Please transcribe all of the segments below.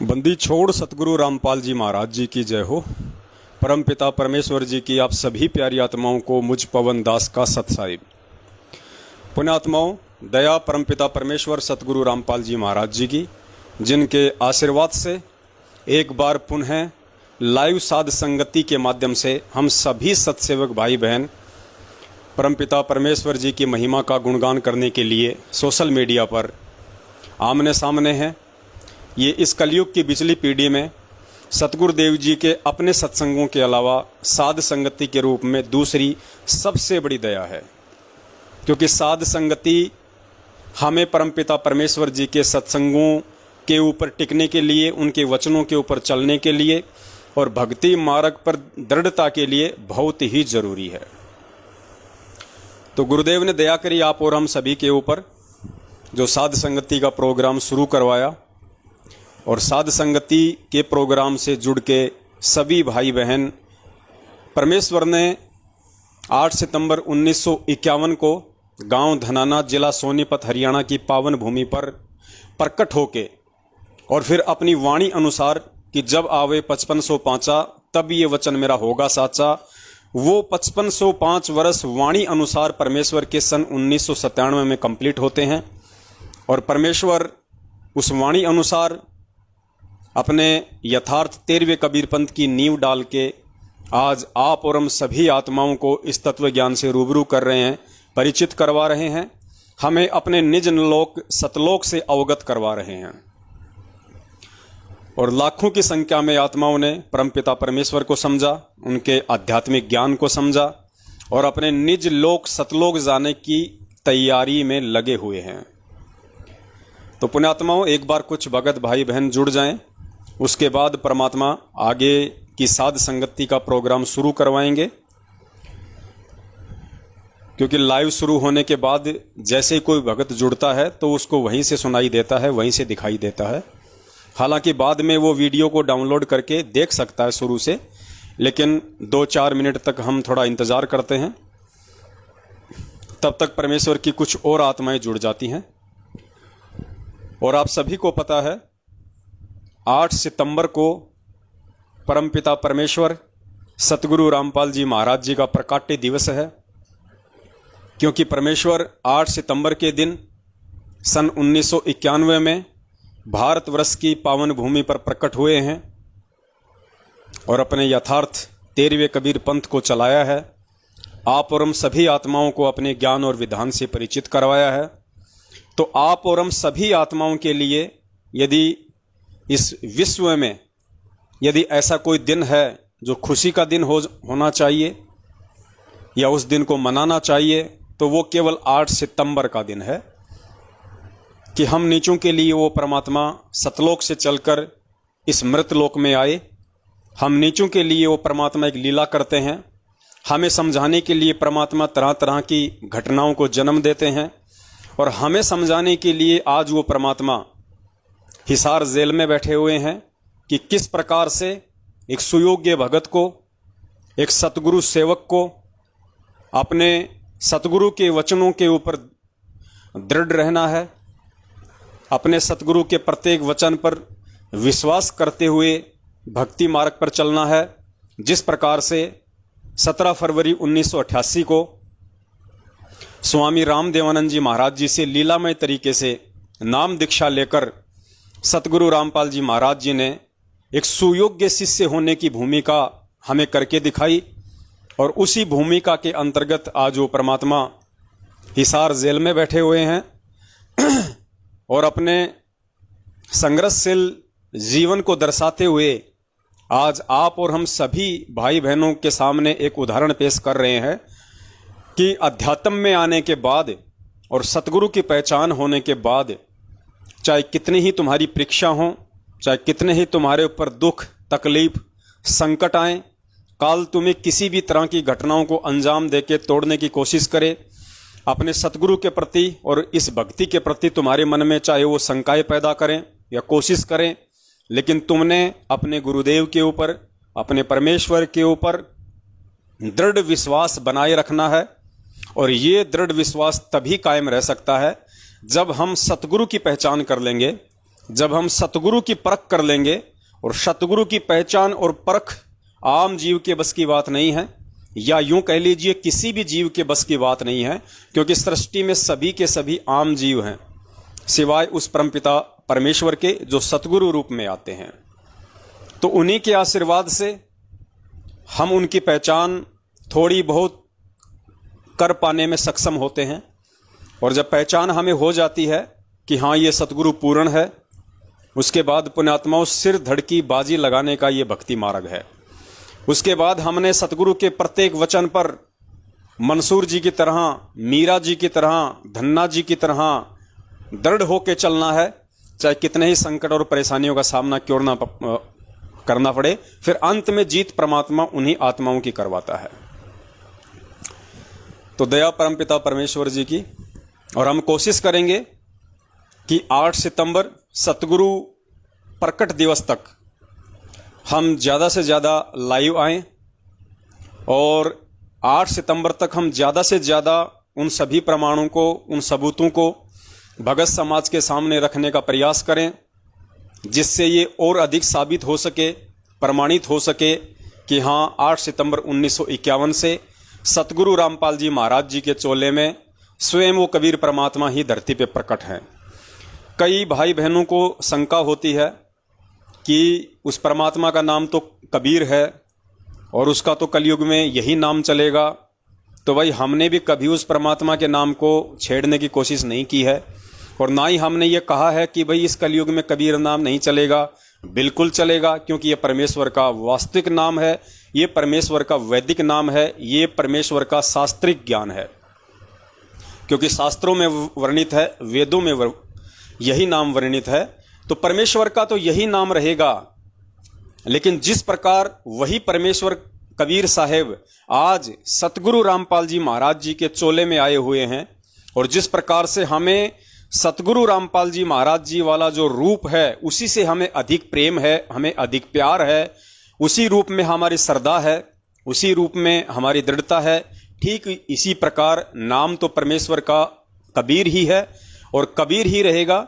बंदी छोड़ सतगुरु रामपाल जी महाराज जी की जय हो। परम पिता परमेश्वर जी की आप सभी प्यारी आत्माओं को मुझ पवन दास का सत साहिब। पुण्यात्माओं, दया परम पिता परमेश्वर सतगुरु रामपाल जी महाराज जी की, जिनके आशीर्वाद से एक बार पुनः लाइव साध संगति के माध्यम से हम सभी सत्सेवक भाई बहन परम पिता परमेश्वर जी की महिमा का गुणगान करने के लिए सोशल मीडिया पर आमने सामने हैं। ये इस कलयुग की बिचली पीढ़ी में सतगुरुदेव जी के अपने सत्संगों के अलावा साध संगति के रूप में दूसरी सबसे बड़ी दया है, क्योंकि साध संगति हमें परमपिता परमेश्वर जी के सत्संगों के ऊपर टिकने के लिए, उनके वचनों के ऊपर चलने के लिए और भक्ति मार्ग पर दृढ़ता के लिए बहुत ही जरूरी है। तो गुरुदेव ने दया करी आप और हम सभी के ऊपर, जो साध संगति का प्रोग्राम शुरू करवाया और साध संगति के प्रोग्राम से जुड़ के सभी भाई बहन, परमेश्वर ने 8 सितंबर 1951 को गांव धनाना, जिला सोनीपत, हरियाणा की पावन भूमि पर प्रकट होके और फिर अपनी वाणी अनुसार कि जब आवे 5505 तब ये वचन मेरा होगा साचा, वो 5505 वर्ष वाणी अनुसार परमेश्वर के सन 1997 में कंप्लीट होते हैं। और परमेश्वर उस वाणी अनुसार अपने यथार्थ 13वें कबीर पंथ की नींव डाल के आज आप और हम सभी आत्माओं को इस तत्व ज्ञान से रूबरू कर रहे हैं, परिचित करवा रहे हैं, हमें अपने निज लोक सतलोक से अवगत करवा रहे हैं। और लाखों की संख्या में आत्माओं ने परमपिता परमेश्वर को समझा, उनके आध्यात्मिक ज्ञान को समझा और अपने निज लोक सतलोक जाने की तैयारी में लगे हुए हैं। तो पुण्यात्माओं, एक बार कुछ भगत भाई बहन जुड़ जाएं, उसके बाद परमात्मा आगे की साध संगति का प्रोग्राम शुरू करवाएंगे। क्योंकि लाइव शुरू होने के बाद जैसे ही कोई भगत जुड़ता है तो उसको वहीं से सुनाई देता है, वहीं से दिखाई देता है। हालांकि बाद में वो वीडियो को डाउनलोड करके देख सकता है शुरू से, लेकिन 2-4 मिनट तक हम थोड़ा इंतजार करते हैं, तब तक परमेश्वर की कुछ और आत्माएं जुड़ जाती हैं। और आप सभी को पता है 8 सितंबर को परमपिता परमेश्वर सतगुरु रामपाल जी महाराज जी का प्रकाट्य दिवस है। क्योंकि परमेश्वर 8 सितंबर के दिन सन 1991 में भारतवर्ष की पावन भूमि पर प्रकट हुए हैं और अपने यथार्थ 13वें कबीर पंथ को चलाया है। आप और हम सभी आत्माओं को अपने ज्ञान और विधान से परिचित करवाया है। तो आप और हम सभी आत्माओं के लिए यदि इस विश्व में यदि ऐसा कोई दिन है जो खुशी का दिन होना चाहिए या उस दिन को मनाना चाहिए, तो वो केवल 8 सितंबर का दिन है कि हम नीचों के लिए वो परमात्मा सतलोक से चलकर इस मृतलोक में आए। हम नीचों के लिए वो परमात्मा एक लीला करते हैं। हमें समझाने के लिए परमात्मा तरह तरह की घटनाओं को जन्म देते हैं और हमें समझाने के लिए आज वो परमात्मा हिसार जेल में बैठे हुए हैं कि किस प्रकार से एक सुयोग्य भगत को, एक सतगुरु सेवक को अपने सतगुरु के वचनों के ऊपर दृढ़ रहना है, अपने सतगुरु के प्रत्येक वचन पर विश्वास करते हुए भक्ति मार्ग पर चलना है। जिस प्रकार से 17 फरवरी 1988 को स्वामी रामदेवानंद जी महाराज जी से लीलामय तरीके से नाम दीक्षा लेकर सतगुरु रामपाल जी महाराज जी ने एक सुयोग्य शिष्य होने की भूमिका हमें करके दिखाई और उसी भूमिका के अंतर्गत आज वो परमात्मा हिसार जेल में बैठे हुए हैं और अपने संघर्षशील जीवन को दर्शाते हुए आज आप और हम सभी भाई बहनों के सामने एक उदाहरण पेश कर रहे हैं कि अध्यात्म में आने के बाद और सतगुरु की पहचान होने के बाद चाहे कितनी ही तुम्हारी परीक्षा हो, चाहे कितने ही तुम्हारे ऊपर दुख, तकलीफ, संकट आए, काल तुम्हें किसी भी तरह की घटनाओं को अंजाम देके तोड़ने की कोशिश करे, अपने सतगुरु के प्रति और इस भक्ति के प्रति तुम्हारे मन में चाहे वो शंकाएं पैदा करें या कोशिश करें, लेकिन तुमने अपने गुरुदेव के ऊपर, अपने परमेश्वर के ऊपर दृढ़ विश्वास बनाए रखना है। और ये दृढ़ विश्वास तभी कायम रह सकता है जब हम सतगुरु की पहचान कर लेंगे, जब हम सतगुरु की परख कर लेंगे, और सतगुरु की पहचान और परख आम जीव के बस की बात नहीं है, या यूं कह लीजिए किसी भी जीव के बस की बात नहीं है, क्योंकि सृष्टि में सभी के सभी आम जीव हैं सिवाय उस परमपिता परमेश्वर के जो सतगुरु रूप में आते हैं। तो उन्हीं के आशीर्वाद से हम उनकी पहचान थोड़ी बहुत कर पाने में सक्षम होते हैं। और जब पहचान हमें हो जाती है कि हाँ ये सतगुरु पूर्ण है, उसके बाद पुण्यात्माओं सिर धड़की बाजी लगाने का ये भक्ति मार्ग है। उसके बाद हमने सतगुरु के प्रत्येक वचन पर मंसूर जी की तरह, मीरा जी की तरह, धन्ना जी की तरह दृढ़ होकर चलना है, चाहे कितने ही संकट और परेशानियों का सामना क्यों ना करना पड़े। फिर अंत में जीत परमात्मा उन्हीं आत्माओं की करवाता है। तो दया परमपिता परमेश्वर जी की, और हम कोशिश करेंगे कि 8 सितंबर सतगुरु प्रकट दिवस तक हम ज़्यादा से ज़्यादा लाइव आएं, और 8 सितंबर तक हम ज़्यादा से ज़्यादा उन सभी प्रमाणों को, उन सबूतों को भगत समाज के सामने रखने का प्रयास करें, जिससे ये और अधिक साबित हो सके, प्रमाणित हो सके कि हाँ 8 सितंबर 1951 से सतगुरु रामपाल जी महाराज जी के चोले में स्वयं वो कबीर परमात्मा ही धरती पे प्रकट हैं। कई भाई बहनों को शंका होती है कि उस परमात्मा का नाम तो कबीर है और उसका तो कलयुग में यही नाम चलेगा। तो भाई हमने भी कभी उस परमात्मा के नाम को छेड़ने की कोशिश नहीं की है, और ना ही हमने ये कहा है कि भाई इस कलयुग में कबीर नाम नहीं चलेगा। बिल्कुल चलेगा, क्योंकि ये परमेश्वर का वास्तविक नाम है, ये परमेश्वर का वैदिक नाम है, ये परमेश्वर का शास्त्रिक ज्ञान है। क्योंकि शास्त्रों में वर्णित है, वेदों में यही नाम वर्णित है, तो परमेश्वर का तो यही नाम रहेगा। लेकिन जिस प्रकार वही परमेश्वर कबीर साहेब आज सतगुरु रामपाल जी महाराज जी के चोले में आए हुए हैं, और जिस प्रकार से हमें सतगुरु रामपाल जी महाराज जी वाला जो रूप है उसी से हमें अधिक प्रेम है, हमें अधिक प्यार है, उसी रूप में हमारी श्रद्धा है, उसी रूप में हमारी दृढ़ता है। ठीक इसी प्रकार नाम तो परमेश्वर का कबीर ही है और कबीर ही रहेगा।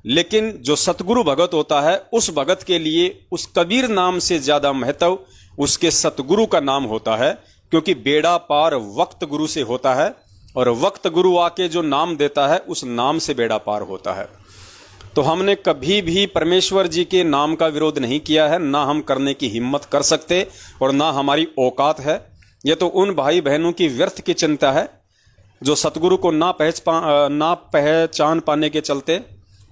लेकिन जो सतगुरु भगत होता है, उस भगत के लिए उस कबीर नाम से ज्यादा महत्व उसके सतगुरु का नाम होता है, क्योंकि बेड़ा पार वक्त गुरु से होता है, और वक्त गुरु आके जो नाम देता है उस नाम से बेड़ा पार होता है। तो हमने कभी भी परमेश्वर जी के नाम का विरोध नहीं किया है, ना हम करने की हिम्मत कर सकते और ना हमारी औकात है। ये तो उन भाई बहनों की व्यर्थ की चिंता है जो सतगुरु को ना पहचान पाने के चलते,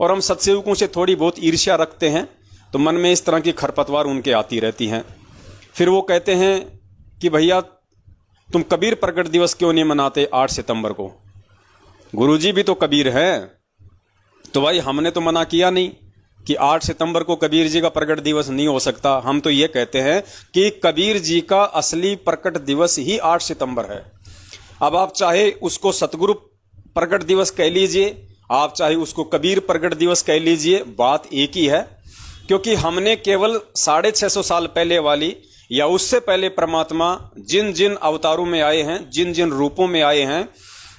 और हम सत्सेवकों से थोड़ी बहुत ईर्ष्या रखते हैं, तो मन में इस तरह की खरपतवार उनके आती रहती हैं। फिर वो कहते हैं कि भैया तुम कबीर प्रकट दिवस क्यों नहीं मनाते 8 सितंबर को? गुरुजी भी तो कबीर हैं। तो भाई हमने तो मना किया नहीं कि 8 सितंबर को कबीर जी का प्रकट दिवस नहीं हो सकता। हम तो ये कहते हैं कि कबीर जी का असली प्रकट दिवस ही 8 सितंबर है। अब आप चाहे उसको सतगुरु प्रकट दिवस कह लीजिए, आप चाहे उसको कबीर प्रकट दिवस कह लीजिए, बात एक ही है। क्योंकि हमने केवल 650 साल पहले वाली या उससे पहले परमात्मा जिन जिन अवतारों में आए हैं, जिन जिन रूपों में आए हैं,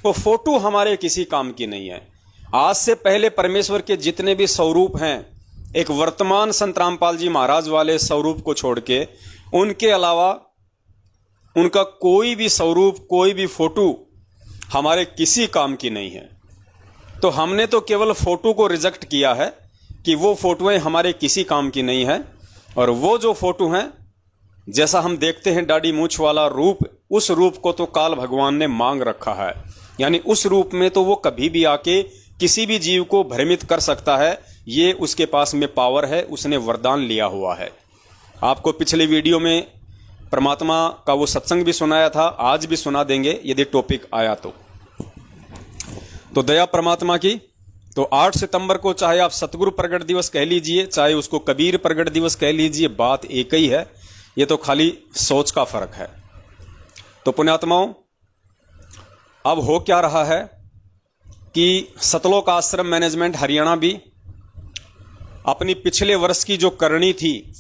वो फोटो हमारे किसी काम की नहीं है। आज से पहले परमेश्वर के जितने भी स्वरूप हैं, एक वर्तमान संत रामपाल जी महाराज वाले स्वरूप को छोड़ के, उनके अलावा उनका कोई भी स्वरूप, कोई भी फोटो हमारे किसी काम की नहीं है। तो हमने तो केवल फोटो को रिजेक्ट किया है कि वो फोटोएं हमारे किसी काम की नहीं है। और वो जो फोटो हैं, जैसा हम देखते हैं दाढ़ी मूछ वाला रूप, उस रूप को तो काल भगवान ने मांग रखा है। यानी उस रूप में तो वो कभी भी आके किसी भी जीव को भ्रमित कर सकता है। ये उसके पास में पावर है, उसने वरदान लिया हुआ है। आपको पिछले वीडियो में परमात्मा का वो सत्संग भी सुनाया था, आज भी सुना देंगे यदि टॉपिक आया तो दया परमात्मा की। तो 8 सितंबर को चाहे आप सतगुरु प्रगट दिवस कह लीजिए, चाहे उसको कबीर प्रगट दिवस कह लीजिए, बात एक ही है। ये तो खाली सोच का फर्क है। तो पुण्यात्माओं, अब हो क्या रहा है कि सतलोक आश्रम मैनेजमेंट हरियाणा भी अपनी पिछले वर्ष की जो करनी थी,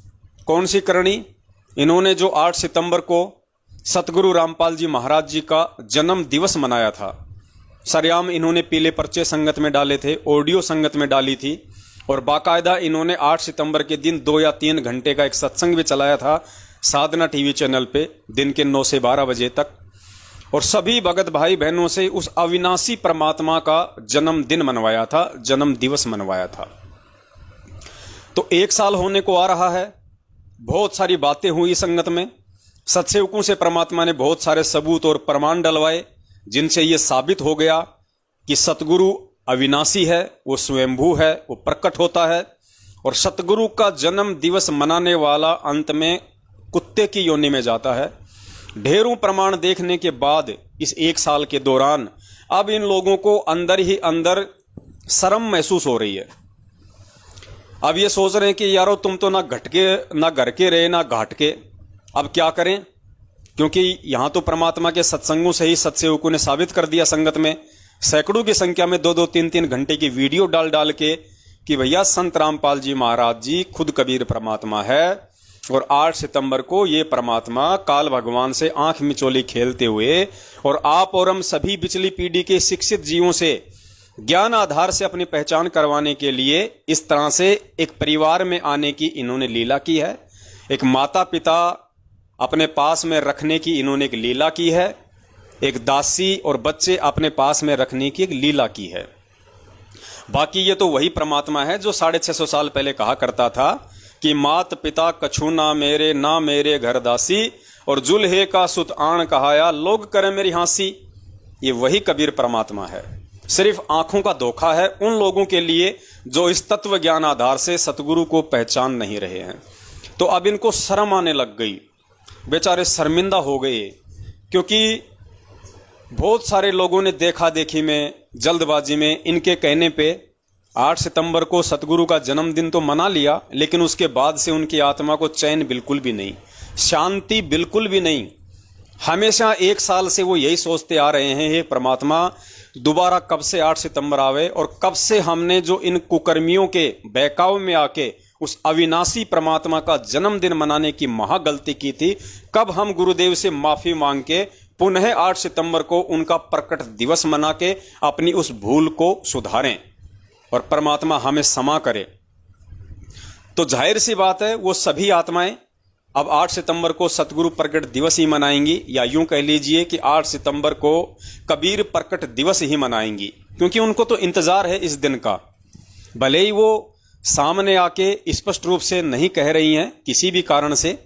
कौन सी करनी? इन्होंने जो 8 सितंबर को सतगुरु रामपाल जी महाराज जी का जन्म दिवस मनाया था, सरेआम इन्होंने पीले पर्चे संगत में डाले थे, ऑडियो संगत में डाली थी, और बाकायदा इन्होंने 8 सितंबर के दिन 2 या 3 घंटे का एक सत्संग भी चलाया था साधना टीवी चैनल पे, दिन के 9 से 12 बजे तक, और सभी भगत भाई बहनों से उस अविनाशी परमात्मा का जन्मदिन मनवाया था, जन्म दिवस मनवाया था। तो 1 साल होने को आ रहा है। बहुत सारी बातें हुई संगत में, सत्सेवकों से परमात्मा ने बहुत सारे सबूत और प्रमाण डलवाए, जिनसे यह साबित हो गया कि सतगुरु अविनाशी है, वो स्वयंभू है, वो प्रकट होता है। और सतगुरु का जन्म दिवस मनाने वाला अंत में कुत्ते की योनि में जाता है। ढेरों प्रमाण देखने के बाद इस 1 साल के दौरान अब इन लोगों को अंदर ही अंदर शर्म महसूस हो रही है। अब ये सोच रहे हैं कि यारो तुम तो ना घर के रहे ना घाट के, अब क्या करें? क्योंकि यहां तो परमात्मा के सत्संगों से ही सत्सेवकों ने साबित कर दिया संगत में, सैकड़ों की संख्या में 2-2, 3-3 घंटे की वीडियो डाल के कि भैया संत रामपाल जी महाराज जी खुद कबीर परमात्मा है। और 8 सितंबर को ये परमात्मा काल भगवान से आंख मिचोली खेलते हुए और आप और हम सभी पिछली पीढ़ी के शिक्षित जीवों से ज्ञान आधार से अपनी पहचान करवाने के लिए इस तरह से एक परिवार में आने की इन्होंने लीला की है। एक माता पिता अपने पास में रखने की इन्होंने एक लीला की है। एक दासी और बच्चे अपने पास में रखने की एक लीला की है। बाकी ये तो वही परमात्मा है जो 650 साल पहले कहा करता था कि मात पिता कछु ना मेरे घर दासी, और जुल्हे का सुत आण कहाया लोग करें मेरी हांसी। ये वही कबीर परमात्मा है। सिर्फ आंखों का धोखा है उन लोगों के लिए जो इस तत्व ज्ञान आधार से सतगुरु को पहचान नहीं रहे हैं। तो अब इनको शर्म आने लग गई, बेचारे शर्मिंदा हो गए, क्योंकि बहुत सारे लोगों ने देखा देखी में, जल्दबाजी में इनके कहने पे 8 सितंबर को सतगुरु का जन्मदिन तो मना लिया, लेकिन उसके बाद से उनकी आत्मा को चैन बिल्कुल भी नहीं, शांति बिल्कुल भी नहीं। हमेशा 1 साल से वो यही सोचते आ रहे हैं, हे परमात्मा दोबारा कब से 8 सितंबर आवे और कब से हमने जो इन कुकर्मियों के बहकाव में आके उस अविनाशी परमात्मा का जन्मदिन मनाने की महागलती की थी, कब हम गुरुदेव से माफी मांग के पुनः 8 सितंबर को उनका प्रकट दिवस मना के अपनी उस भूल को सुधारें और परमात्मा हमें क्षमा करे। तो जाहिर सी बात है वो सभी आत्माएं अब 8 सितंबर को सतगुरु प्रकट दिवस ही मनाएंगी, या यूं कह लीजिए कि 8 सितंबर को कबीर प्रकट दिवस ही मनाएंगी, क्योंकि उनको तो इंतजार है इस दिन का। भले ही वो सामने आके स्पष्ट रूप से नहीं कह रही हैं किसी भी कारण से,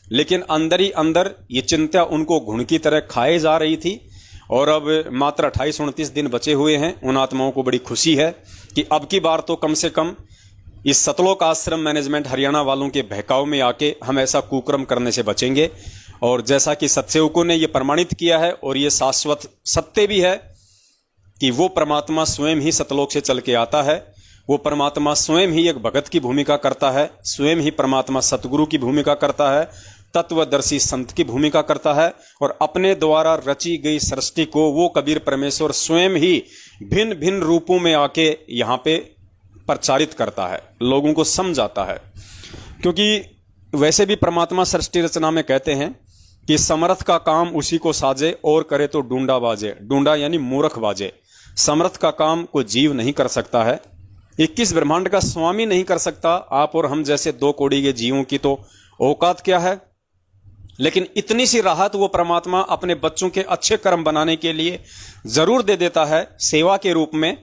लेकिन अंदर ही अंदर ये चिंता उनको घुन की तरह खाए जा रही थी। और अब मात्र 28-29 दिन बचे हुए हैं। उन आत्माओं को बड़ी खुशी है कि अब की बार तो कम से कम इस सतलोक आश्रम मैनेजमेंट हरियाणा वालों के बहकाव में आके हम ऐसा कुकर्म करने से बचेंगे। और जैसा कि सत्सेवकों ने ये प्रमाणित किया है और ये शाश्वत सत्य भी है कि वो परमात्मा स्वयं ही सतलोक से चल के आता है, वो परमात्मा स्वयं ही एक भगत की भूमिका करता है, स्वयं ही परमात्मा सतगुरु की भूमिका करता है, तत्वदर्शी संत की भूमिका करता है, और अपने द्वारा रची गई सृष्टि को वो कबीर परमेश्वर स्वयं ही भिन्न भिन्न रूपों में आके यहाँ पे प्रचारित करता है, लोगों को समझाता है। क्योंकि वैसे भी परमात्मा सृष्टि रचना में कहते हैं कि समर्थ का काम उसी को साजे और करे तो डूंडा बाजे। डूंडा यानी मूर्ख बाजे। समर्थ का काम कोई जीव नहीं कर सकता है, 21 ब्रह्मांड का स्वामी नहीं कर सकता। आप और हम जैसे 2 कौड़ी के जीवों की तो औकात क्या है। लेकिन इतनी सी राहत वो परमात्मा अपने बच्चों के अच्छे कर्म बनाने के लिए जरूर दे देता है, सेवा के रूप में,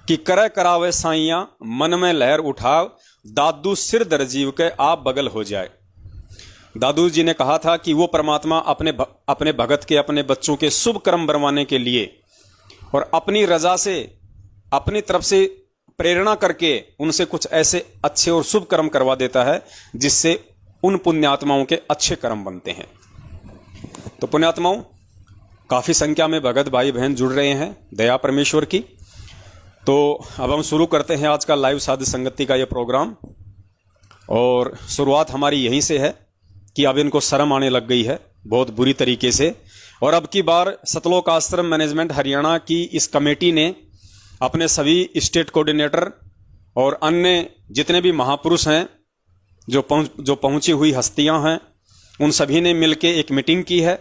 कि करे करावे साइया मन में लहर उठाव, दादू सिर दर जीव के आप बगल हो जाए। दादू जी ने कहा था कि वो परमात्मा अपने भगत के, अपने बच्चों के शुभ कर्म बनवाने के लिए और अपनी रजा से, अपनी तरफ से प्रेरणा करके उनसे कुछ ऐसे अच्छे और शुभ कर्म करवा देता है जिससे उन पुण्यात्माओं के अच्छे कर्म बनते हैं। तो पुण्यात्माओं, काफी संख्या में भगत भाई बहन जुड़ रहे हैं, दया परमेश्वर की। तो अब हम शुरू करते हैं आज का लाइव साध संगति का ये प्रोग्राम। और शुरुआत हमारी यहीं से है कि अब इनको शर्म आने लग गई है बहुत बुरी तरीके से। और अब की बार सतलोक आश्रम मैनेजमेंट हरियाणा की इस कमेटी ने अपने सभी स्टेट कोऑर्डिनेटर और अन्य जितने भी महापुरुष हैं, जो पहुंची हुई हस्तियां हैं, उन सभी ने मिलकर एक मीटिंग की है।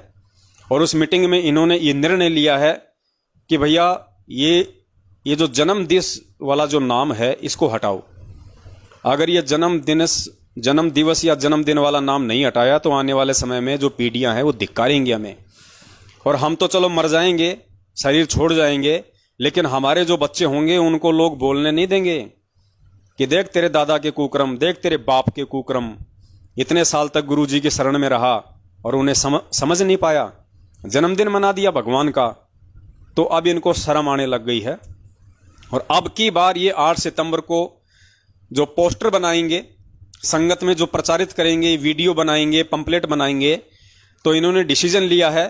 और उस मीटिंग में इन्होंने ये निर्णय लिया है कि भैया ये ये जो जन्म दिवस वाला जो नाम है इसको हटाओ। अगर ये जन्म दिवस या जन्मदिन वाला नाम नहीं हटाया तो आने वाले समय में जो पीढ़ियां हैं वो धिक्कारेंगी हमें, और हम तो चलो मर जाएंगे, शरीर छोड़ जाएंगे, लेकिन हमारे जो बच्चे होंगे उनको लोग बोलने नहीं देंगे कि देख तेरे दादा के कुकर्म, देख तेरे बाप के कुकर्म, इतने साल तक गुरुजी की शरण में रहा और उन्हें समझ नहीं पाया, जन्मदिन मना दिया भगवान का, तो अब इनको शर्म आने लग गई है। और अब की बार ये 8 सितंबर को जो पोस्टर बनाएंगे, संगत में जो प्रचारित करेंगे, वीडियो बनाएंगे, पंपलेट बनाएंगे, तो इन्होंने डिसीजन लिया है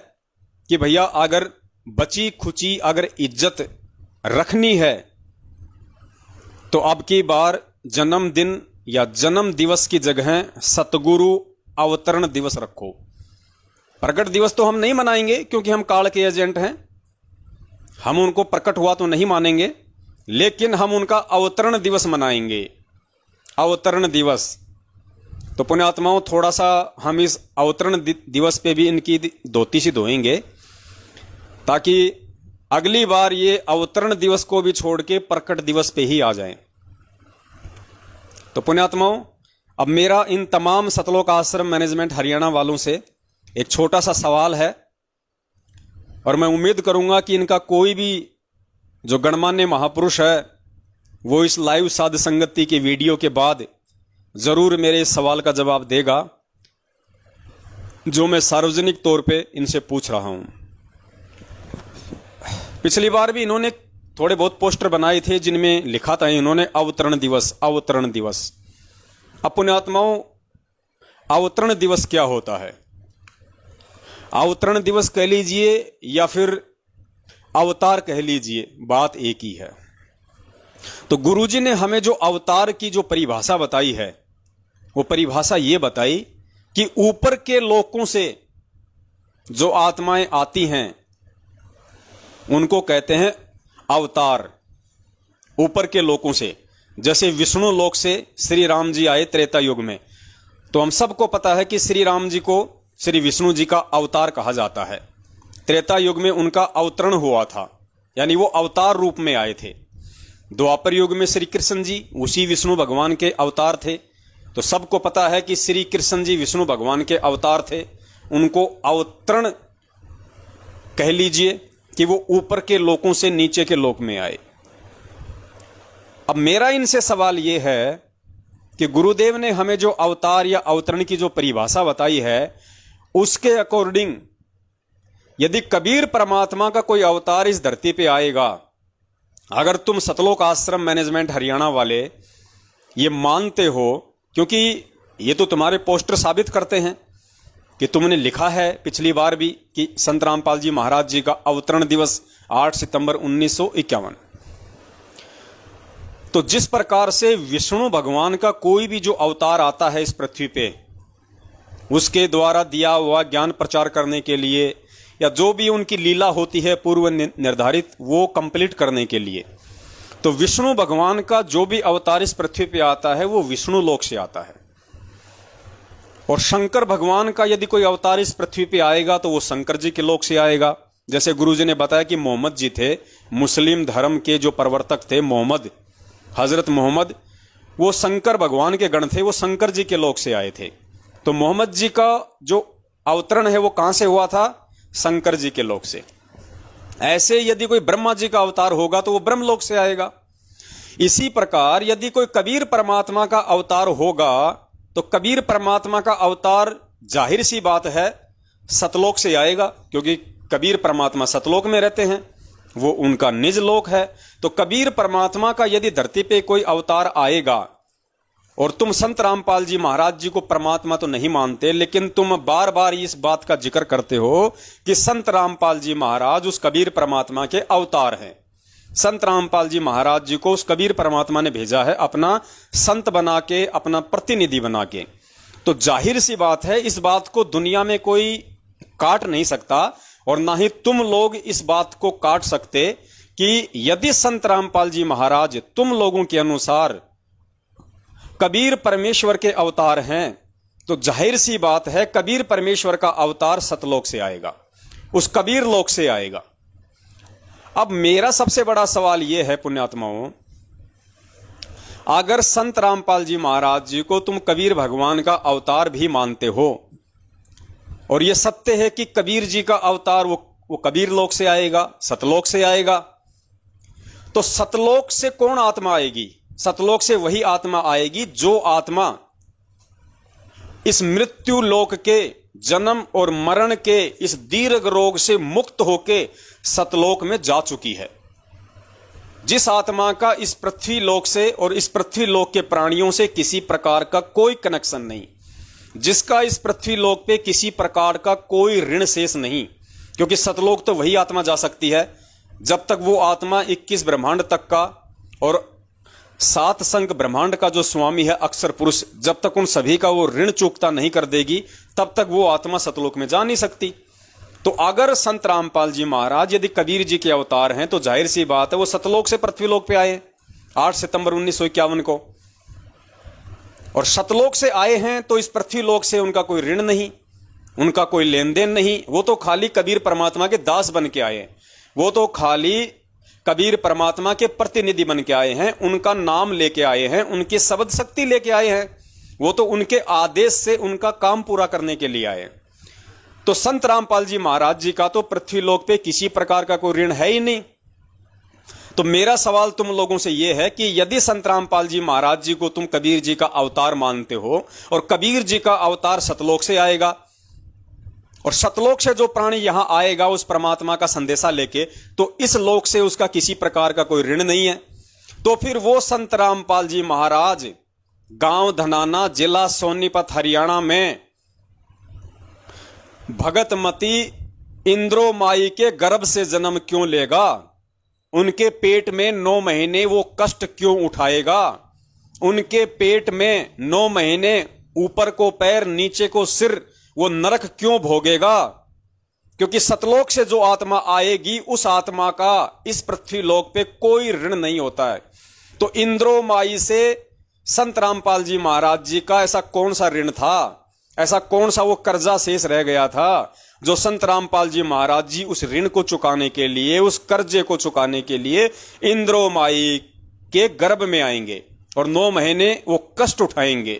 कि भैया अगर बची खुची अगर इज्जत रखनी है तो अब की बार जन्मदिन या जन्म दिवस की जगह सतगुरु अवतरण दिवस रखो। प्रकट दिवस तो हम नहीं मनाएंगे क्योंकि हम काल के एजेंट हैं, हम उनको प्रकट हुआ तो नहीं मानेंगे, लेकिन हम उनका अवतरण दिवस मनाएंगे। अवतरण दिवस तो पुण्यात्माओं थोड़ा सा हम इस अवतरण दिवस पे भी इनकी धोती सी धोएंगे, ताकि अगली बार ये अवतरण दिवस को भी छोड़ के प्रकट दिवस पे ही आ जाएं। तो पुण्यात्माओं, अब मेरा इन तमाम सतलोक आश्रम मैनेजमेंट हरियाणा वालों से एक छोटा सा सवाल है, और मैं उम्मीद करूंगा कि इनका कोई भी जो गणमान्य महापुरुष है वो इस लाइव साध संगति की वीडियो के बाद जरूर मेरे इस सवाल का जवाब देगा जो मैं सार्वजनिक तौर पे इनसे पूछ रहा हूं। पिछली बार भी इन्होंने थोड़े बहुत पोस्टर बनाए थे जिनमें लिखा था इन्होंने अवतरण दिवस, अवतरण दिवस। अब पुण्यात्माओं, अवतरण दिवस क्या होता है? अवतरण दिवस कह लीजिए या फिर अवतार कह लीजिए, बात एक ही है। तो गुरुजी ने हमें जो अवतार की जो परिभाषा बताई है वो परिभाषा ये बताई कि ऊपर के लोकों से जो आत्माएं आती हैं उनको कहते हैं अवतार। ऊपर के लोकों से, जैसे विष्णु लोक से श्री राम जी आए त्रेता युग में, तो हम सबको पता है कि श्री राम जी को श्री विष्णु जी का अवतार कहा जाता है। त्रेता युग में उनका अवतरण हुआ था, यानी वो अवतार रूप में आए थे। द्वापर युग में श्री कृष्ण जी उसी विष्णु भगवान के अवतार थे, तो सबको पता है कि श्री कृष्ण जी विष्णु भगवान के अवतार थे, उनको अवतरण कह लीजिए कि वो ऊपर के लोकों से नीचे के लोक में आए। अब मेरा इनसे सवाल ये है कि गुरुदेव ने हमें जो अवतार या अवतरण की जो परिभाषा बताई है उसके अकॉर्डिंग यदि कबीर परमात्मा का कोई अवतार इस धरती पे आएगा, अगर तुम सतलोक आश्रम मैनेजमेंट हरियाणा वाले ये मानते हो, क्योंकि ये तो तुम्हारे पोस्टर साबित करते हैं कि तुमने लिखा है पिछली बार भी कि संत रामपाल जी महाराज जी का अवतरण दिवस 8 सितंबर 1951। तो जिस प्रकार से विष्णु भगवान का कोई भी जो अवतार आता है इस पृथ्वी पे, उसके द्वारा दिया हुआ ज्ञान प्रचार करने के लिए या जो भी उनकी लीला होती है पूर्व निर्धारित, वो कंप्लीट करने के लिए, तो विष्णु भगवान का जो भी अवतार इस पृथ्वी पे आता है वो विष्णु लोक से आता है। और शंकर भगवान का यदि कोई अवतार इस पृथ्वी पे आएगा तो वो शंकर जी के लोक से आएगा। जैसे गुरुजी ने बताया कि मोहम्मद जी थे, मुस्लिम धर्म के जो प्रवर्तक थे, मोहम्मद, हजरत मोहम्मद, वो शंकर भगवान के गण थे, वो शंकर जी के लोक से आए थे। तो मोहम्मद जी का जो अवतरण है वो कहां से हुआ था? शंकर जी के लोक से। ऐसे यदि कोई ब्रह्मा जी का अवतार होगा तो वो ब्रह्मलोक से आएगा। इसी प्रकार यदि कोई कबीर परमात्मा का अवतार होगा तो कबीर परमात्मा का अवतार जाहिर सी बात है सतलोक से आएगा, क्योंकि कबीर परमात्मा सतलोक में रहते हैं, वो उनका निज लोक है। तो कबीर परमात्मा का यदि धरती पे कोई अवतार आएगा, और तुम संत रामपाल जी महाराज जी को परमात्मा तो नहीं मानते, लेकिन तुम बार बार इस बात का जिक्र करते हो कि संत रामपाल जी महाराज उस कबीर परमात्मा के अवतार हैं। संत रामपाल जी महाराज जी को उस कबीर परमात्मा ने भेजा है अपना संत बना के, अपना प्रतिनिधि बना के। तो जाहिर सी बात है इस बात को दुनिया में कोई काट नहीं सकता, और ना ही तुम लोग इस बात को काट सकते कि यदि संत रामपाल जी महाराज तुम लोगों के अनुसार कबीर परमेश्वर के अवतार हैं, तो जाहिर सी बात है कबीर परमेश्वर का अवतार सतलोक से आएगा, उस कबीर लोक से आएगा। अब मेरा सबसे बड़ा सवाल यह है पुण्यात्माओं, अगर संत रामपाल जी महाराज जी को तुम कबीर भगवान का अवतार भी मानते हो, और यह सत्य है कि कबीर जी का अवतार वो कबीर लोक से आएगा, सतलोक से आएगा, तो सतलोक से कौन आत्मा आएगी? सतलोक से वही आत्मा आएगी जो आत्मा इस मृत्यु लोक के जन्म और मरण के इस दीर्घ रोग से मुक्त होके सतलोक में जा चुकी है। जिस आत्मा का इस पृथ्वी लोक से और इस पृथ्वी लोक के प्राणियों से किसी प्रकार का कोई कनेक्शन नहीं, जिसका इस पृथ्वी लोक पे किसी प्रकार का कोई ऋण शेष नहीं, क्योंकि सतलोक तो वही आत्मा जा सकती है जब तक वो आत्मा 21 ब्रह्मांड तक का और 7 संख्य ब्रह्मांड का जो स्वामी है अक्षर पुरुष, जब तक उन सभी का वो ऋण चुकता नहीं कर देगी तब तक वो आत्मा सतलोक में जा नहीं सकती। तो अगर संत रामपाल जी महाराज यदि कबीर जी के अवतार हैं तो जाहिर सी बात है वो सतलोक से पृथ्वीलोक पे आए 8 सितंबर 1951 को, और सतलोक से आए हैं तो इस पृथ्वीलोक से उनका कोई ऋण नहीं, उनका कोई लेन देन नहीं, वो तो खाली कबीर परमात्मा के दास बन के आए हैं, वो तो खाली कबीर परमात्मा के प्रतिनिधि बन के आए हैं, उनका नाम लेके आए हैं, उनकी शब्द शक्ति लेके आए हैं, वो तो उनके आदेश से उनका काम पूरा करने के लिए आए हैं। तो संत रामपाल जी महाराज जी का तो पृथ्वीलोक पे किसी प्रकार का कोई ऋण है ही नहीं। तो मेरा सवाल तुम लोगों से यह है कि यदि संत रामपाल जी महाराज जी को तुम कबीर जी का अवतार मानते हो और कबीर जी का अवतार सतलोक से आएगा और सतलोक से जो प्राणी यहां आएगा उस परमात्मा का संदेशा लेके, तो इस लोक से उसका किसी प्रकार का कोई ऋण नहीं है, तो फिर वो संत रामपाल जी महाराज गांव धनाना जिला सोनीपत हरियाणा में भगतमती इंद्रो माई के गर्भ से जन्म क्यों लेगा? उनके पेट में 9 महीने वो कष्ट क्यों उठाएगा? उनके पेट में 9 महीने ऊपर को पैर नीचे को सिर वो नरक क्यों भोगेगा? क्योंकि सतलोक से जो आत्मा आएगी उस आत्मा का इस पृथ्वी लोक पे कोई ऋण नहीं होता है। तो इंद्रो माई से संत रामपाल जी महाराज जी का ऐसा कौन सा ऋण था, ऐसा कौन सा वो कर्जा शेष रह गया था जो संत रामपाल जी महाराज जी उस ऋण को चुकाने के लिए, उस कर्जे को चुकाने के लिए इंद्रो माई के गर्भ में आएंगे और 9 महीने वो कष्ट उठाएंगे।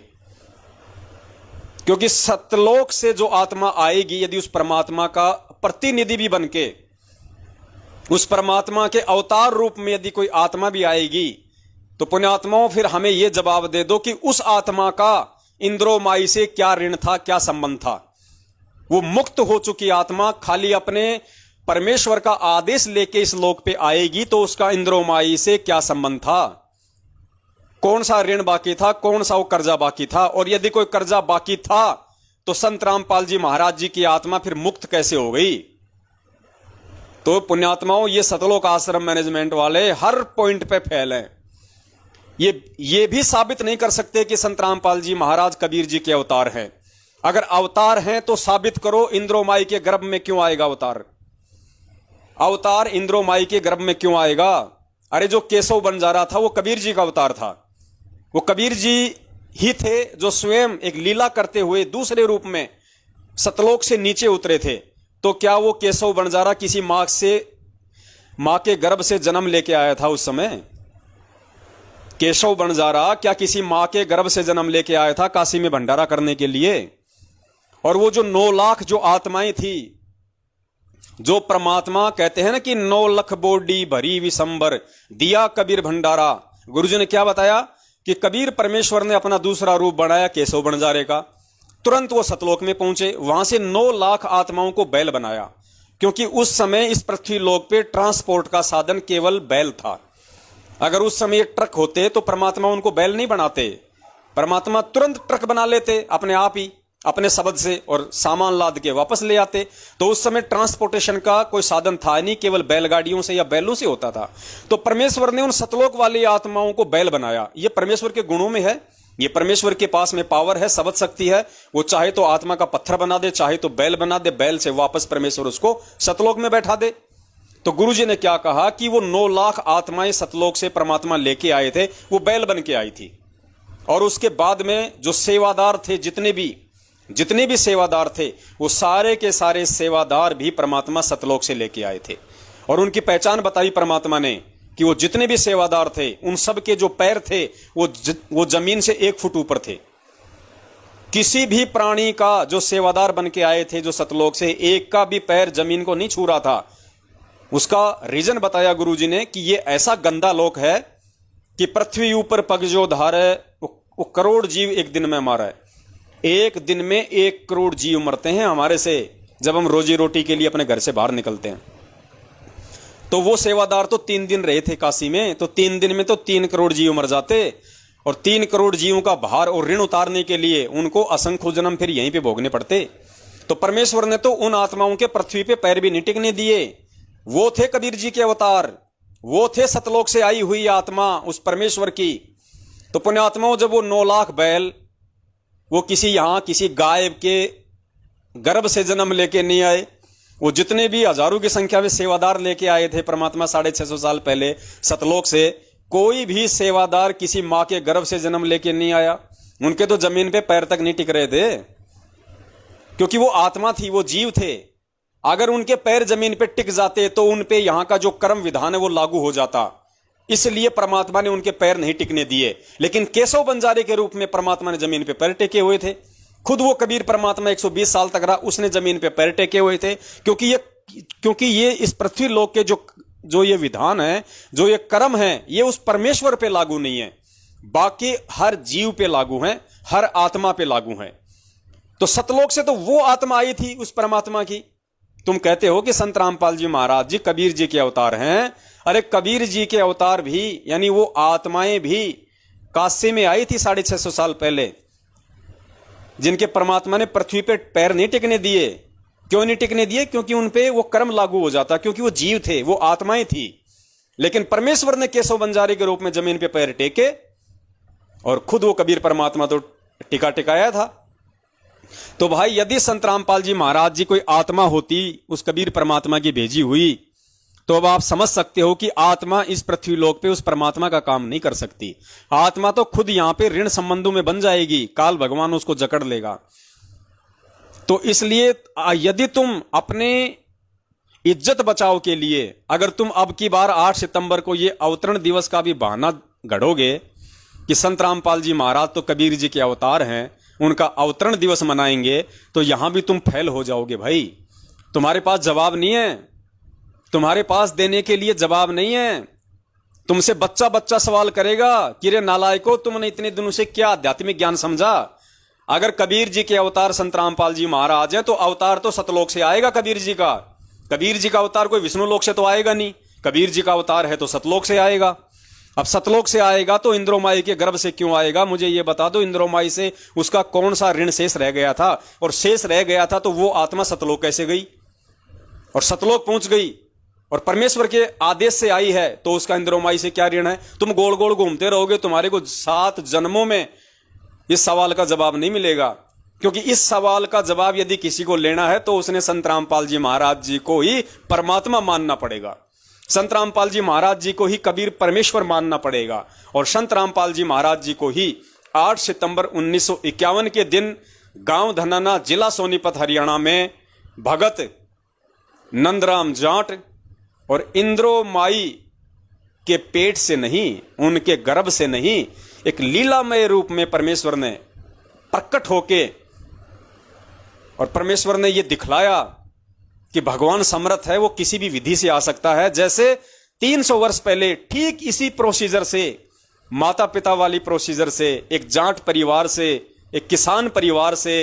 क्योंकि सतलोक से जो आत्मा आएगी यदि उस परमात्मा का प्रतिनिधि भी बनके, उस परमात्मा के अवतार रूप में यदि कोई आत्मा भी आएगी, तो पुण्यात्माओं फिर हमें यह जवाब दे दो कि उस आत्मा का इंद्रो माई से क्या ऋण था, क्या संबंध था? वो मुक्त हो चुकी आत्मा खाली अपने परमेश्वर का आदेश लेके इस लोक पे आएगी, तो उसका इंद्रो माई से क्या संबंध था? कौन सा ऋण बाकी था, कौन सा वो कर्जा बाकी था? और यदि कोई कर्जा बाकी था तो संत रामपाल जी महाराज जी की आत्मा फिर मुक्त कैसे हो गई? तो पुण्यात्माओं, ये सतलोक आश्रम मैनेजमेंट वाले हर पॉइंट पे फेल हैं। ये भी साबित नहीं कर सकते कि संत रामपाल जी महाराज कबीर जी के अवतार हैं। अगर अवतार हैं तो साबित करो इंद्रो माई के गर्भ में क्यों आएगा अवतार? अवतार इंद्रो माई के गर्भ में क्यों आएगा? अरे जो केशव बंजारा था वो कबीर जी का अवतार था, वो कबीर जी ही थे जो स्वयं एक लीला करते हुए दूसरे रूप में सतलोक से नीचे उतरे थे। तो क्या वो केशव बंजारा किसी मां के गर्भ से जन्म लेके आया था उस समय? केशव बंजारा क्या किसी मां के गर्भ से जन्म लेके आया था काशी में भंडारा करने के लिए? और वो जो 9 लाख जो आत्माएं थी, जो परमात्मा कहते हैं ना कि 9 लाख बोडी भरी विशंबर दिया कबीर भंडारा, गुरुजी ने क्या बताया कि कबीर परमेश्वर ने अपना दूसरा रूप बनाया केशव बंजारे का, तुरंत वो सतलोक में पहुंचे, वहां से 9 लाख आत्माओं को बैल बनाया, क्योंकि उस समय इस पृथ्वी लोक पे ट्रांसपोर्ट का साधन केवल बैल था। अगर उस समय ट्रक होते तो परमात्मा उनको बैल नहीं बनाते, परमात्मा तुरंत ट्रक बना लेते अपने आप ही अपने शब्द से और सामान लाद के वापस ले आते। तो उस समय ट्रांसपोर्टेशन का कोई साधन था नहीं, केवल बैलगाड़ियों से या बैलों से होता था। तो परमेश्वर ने उन सतलोक वाली आत्माओं को बैल बनाया। ये परमेश्वर के गुणों में है, ये परमेश्वर के पास में पावर है, शब्द शक्ति है। वो चाहे तो आत्मा का पत्थर बना दे, चाहे तो बैल बना दे, बैल से वापस परमेश्वर उसको सतलोक में बैठा दे। तो गुरुजी ने क्या कहा कि वो 9 लाख आत्माएं सतलोक से परमात्मा लेके आए थे, वो बैल बन के आई थी। और उसके बाद में जो सेवादार थे, जितने भी सेवादार थे, वो सारे के सारे सेवादार भी परमात्मा सतलोक से लेके आए थे। और उनकी पहचान बताई परमात्मा ने कि वो जितने भी सेवादार थे उन सब के जो पैर थे वो जमीन से 1 फुट ऊपर थे। किसी भी प्राणी का जो सेवादार बन के आए थे जो सतलोक से, एक का भी पैर जमीन को नहीं छू रहा था। उसका रीजन बताया गुरुजी ने कि ये ऐसा गंदा लोक है कि पृथ्वी ऊपर पग जो धारे वो करोड़ जीव एक दिन में मारा है। एक दिन में 1 करोड़ जीव मरते हैं हमारे से, जब हम रोजी रोटी के लिए अपने घर से बाहर निकलते हैं। तो वो सेवादार तो 3 दिन रहे थे काशी में, तो 3 दिन में तो 3 करोड़ जीव मर जाते, और 3 करोड़ जीवों का भार और ऋण उतारने के लिए उनको असंख्य जन्म फिर यहीं पे भोगने पड़ते। तो परमेश्वर ने तो उन आत्माओं के पृथ्वी पे पैर भी नहीं टिकने दिए। वो थे कबीर जी के अवतार, वो थे सतलोक से आई हुई आत्मा उस परमेश्वर की। तो पुण्यात्माओं, जब वो 9 लाख बैल वो किसी गाय के गर्भ से जन्म लेके नहीं आए, वो जितने भी हजारों की संख्या में सेवादार लेके आए थे परमात्मा 650 साल पहले सतलोक से, कोई भी सेवादार किसी मां के गर्भ से जन्म लेके नहीं आया। उनके तो जमीन पे पैर तक नहीं टिक रहे थे, क्योंकि वो आत्मा थी, वो जीव थे। अगर उनके पैर जमीन पे टिक जाते तो उन पे यहां का जो कर्म विधान है वो लागू हो जाता। इसलिए परमात्मा ने उनके पैर नहीं टिकने दिए। लेकिन केशव बंजारे के रूप में परमात्मा ने जमीन पे पैर टेके हुए थे। खुद वो कबीर परमात्मा 120 साल तक रहा, उसने जमीन पे पैर टेके हुए थे, क्योंकि ये इस पृथ्वी लोक के जो ये विधान है, जो ये कर्म है, ये उस परमेश्वर पे लागू नहीं है, बाकी हर जीव पे लागू है, हर आत्मा पे लागू है। तो सतलोक से तो वो आत्मा आई थी उस परमात्मा की। तुम कहते हो कि संत रामपाल जी महाराज जी कबीर जी के अवतार हैं। अरे कबीर जी के अवतार भी, यानी वो आत्माएं भी काशी में आई थी 650 साल पहले, जिनके परमात्मा ने पृथ्वी पे पैर नहीं टिकने दिए। क्यों नहीं टिकने दिए? क्योंकि उन पे वो कर्म लागू हो जाता, क्योंकि वो जीव थे, वो आत्माएं थी। लेकिन परमेश्वर ने केशव बंजारे के रूप में जमीन पे पैर टेके, और खुद वो कबीर परमात्मा तो टिकाया था। तो भाई, यदि संत रामपाल जी महाराज जी कोई आत्मा होती उस कबीर परमात्मा की भेजी हुई, तो अब आप समझ सकते हो कि आत्मा इस पृथ्वी लोक पे उस परमात्मा का काम नहीं कर सकती। आत्मा तो खुद यहां पे ऋण संबंधों में बन जाएगी, काल भगवान उसको जकड़ लेगा। तो इसलिए यदि तुम अपने इज्जत बचाव के लिए, अगर तुम अब की बार 8 सितंबर को ये अवतरण दिवस का भी बहाना गढ़ोगे कि संत रामपाल जी महाराज तो कबीर जी के अवतार हैं, उनका अवतरण दिवस मनाएंगे, तो यहां भी तुम फेल हो जाओगे भाई। तुम्हारे पास जवाब नहीं है, तुम्हारे पास देने के लिए जवाब नहीं है। तुमसे बच्चा बच्चा सवाल करेगा कि रे नालायको, तुमने इतने दिनों से क्या आध्यात्मिक ज्ञान समझा? अगर कबीर जी के अवतार संत रामपाल जी महाराज हैं, तो अवतार तो सतलोक से आएगा कबीर जी का। कबीर जी का अवतार कोई विष्णु लोक से तो आएगा नहीं, कबीर जी का अवतार है तो सतलोक से आएगा। अब सतलोक से आएगा तो इंद्रोमाई के गर्भ से क्यों आएगा? मुझे ये बता दो, इंद्रोमाई से उसका कौन सा ऋण शेष रह गया था? और शेष रह गया था तो वो आत्मा सतलोक कैसे गई और सतलोक पहुंच गई और परमेश्वर के आदेश से आई है, तो उसका इंद्रोमाई से क्या ऋण है? तुम गोल गोल घूमते रहोगे, तुम्हारे को 7 जन्मों में इस सवाल का जवाब नहीं मिलेगा। क्योंकि इस सवाल का जवाब यदि किसी को लेना है तो उसने संत रामपाल जी महाराज जी को ही परमात्मा मानना पड़ेगा, संत रामपाल जी महाराज जी को ही कबीर परमेश्वर मानना पड़ेगा, और संत रामपाल जी महाराज जी को ही 8 सितंबर 1951 के दिन गांव धनाना, जिला सोनीपत, हरियाणा में भगत नंदराम जाट और इंद्रोमाई के पेट से नहीं, उनके गर्भ से नहीं, एक लीलामय रूप में परमेश्वर ने प्रकट होके, और परमेश्वर ने यह दिखलाया कि भगवान समर्थ है, वो किसी भी विधि से आ सकता है। जैसे 300 वर्ष पहले ठीक इसी प्रोसीजर से, माता पिता वाली प्रोसीजर से, एक जाट परिवार से, एक किसान परिवार से,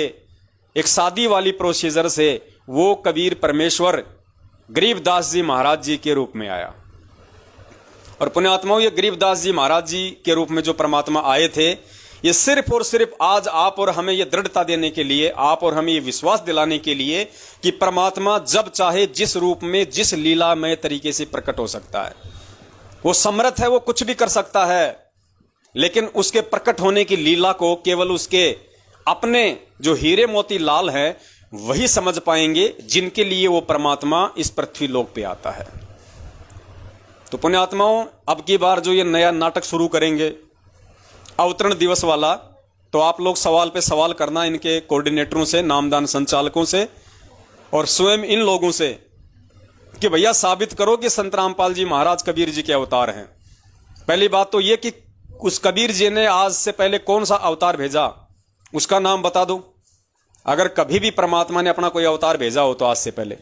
एक शादी वाली प्रोसीजर से, वो कबीर परमेश्वर गरीबदास जी महाराज जी के रूप में आया। और पुण्यात्माओं, ये गरीबदास जी महाराज जी के रूप में जो परमात्मा आए थे, ये सिर्फ और सिर्फ आज आप और हमें ये दृढ़ता देने के लिए, आप और हमें ये विश्वास दिलाने के लिए कि परमात्मा जब चाहे जिस रूप में, जिस लीलामय तरीके से प्रकट हो सकता है। वो समर्थ है, वो कुछ भी कर सकता है, लेकिन उसके प्रकट होने की लीला को केवल उसके अपने जो हीरे मोती लाल हैं वही समझ पाएंगे, जिनके लिए वो परमात्मा इस पृथ्वी लोक पे आता है। तो पुण्यात्माओं, अब की बार जो ये नया नाटक शुरू करेंगे अवतरण दिवस वाला, तो आप लोग सवाल पे सवाल करना इनके कोऑर्डिनेटरों से, नामदान संचालकों से, और स्वयं इन लोगों से कि भैया साबित करो कि संत रामपाल जी महाराज कबीर जी के अवतार हैं। पहली बात तो यह कि उस कबीर जी ने आज से पहले कौन सा अवतार भेजा, उसका नाम बता दो। अगर कभी भी परमात्मा ने अपना कोई अवतार भेजा हो तो आज से पहले,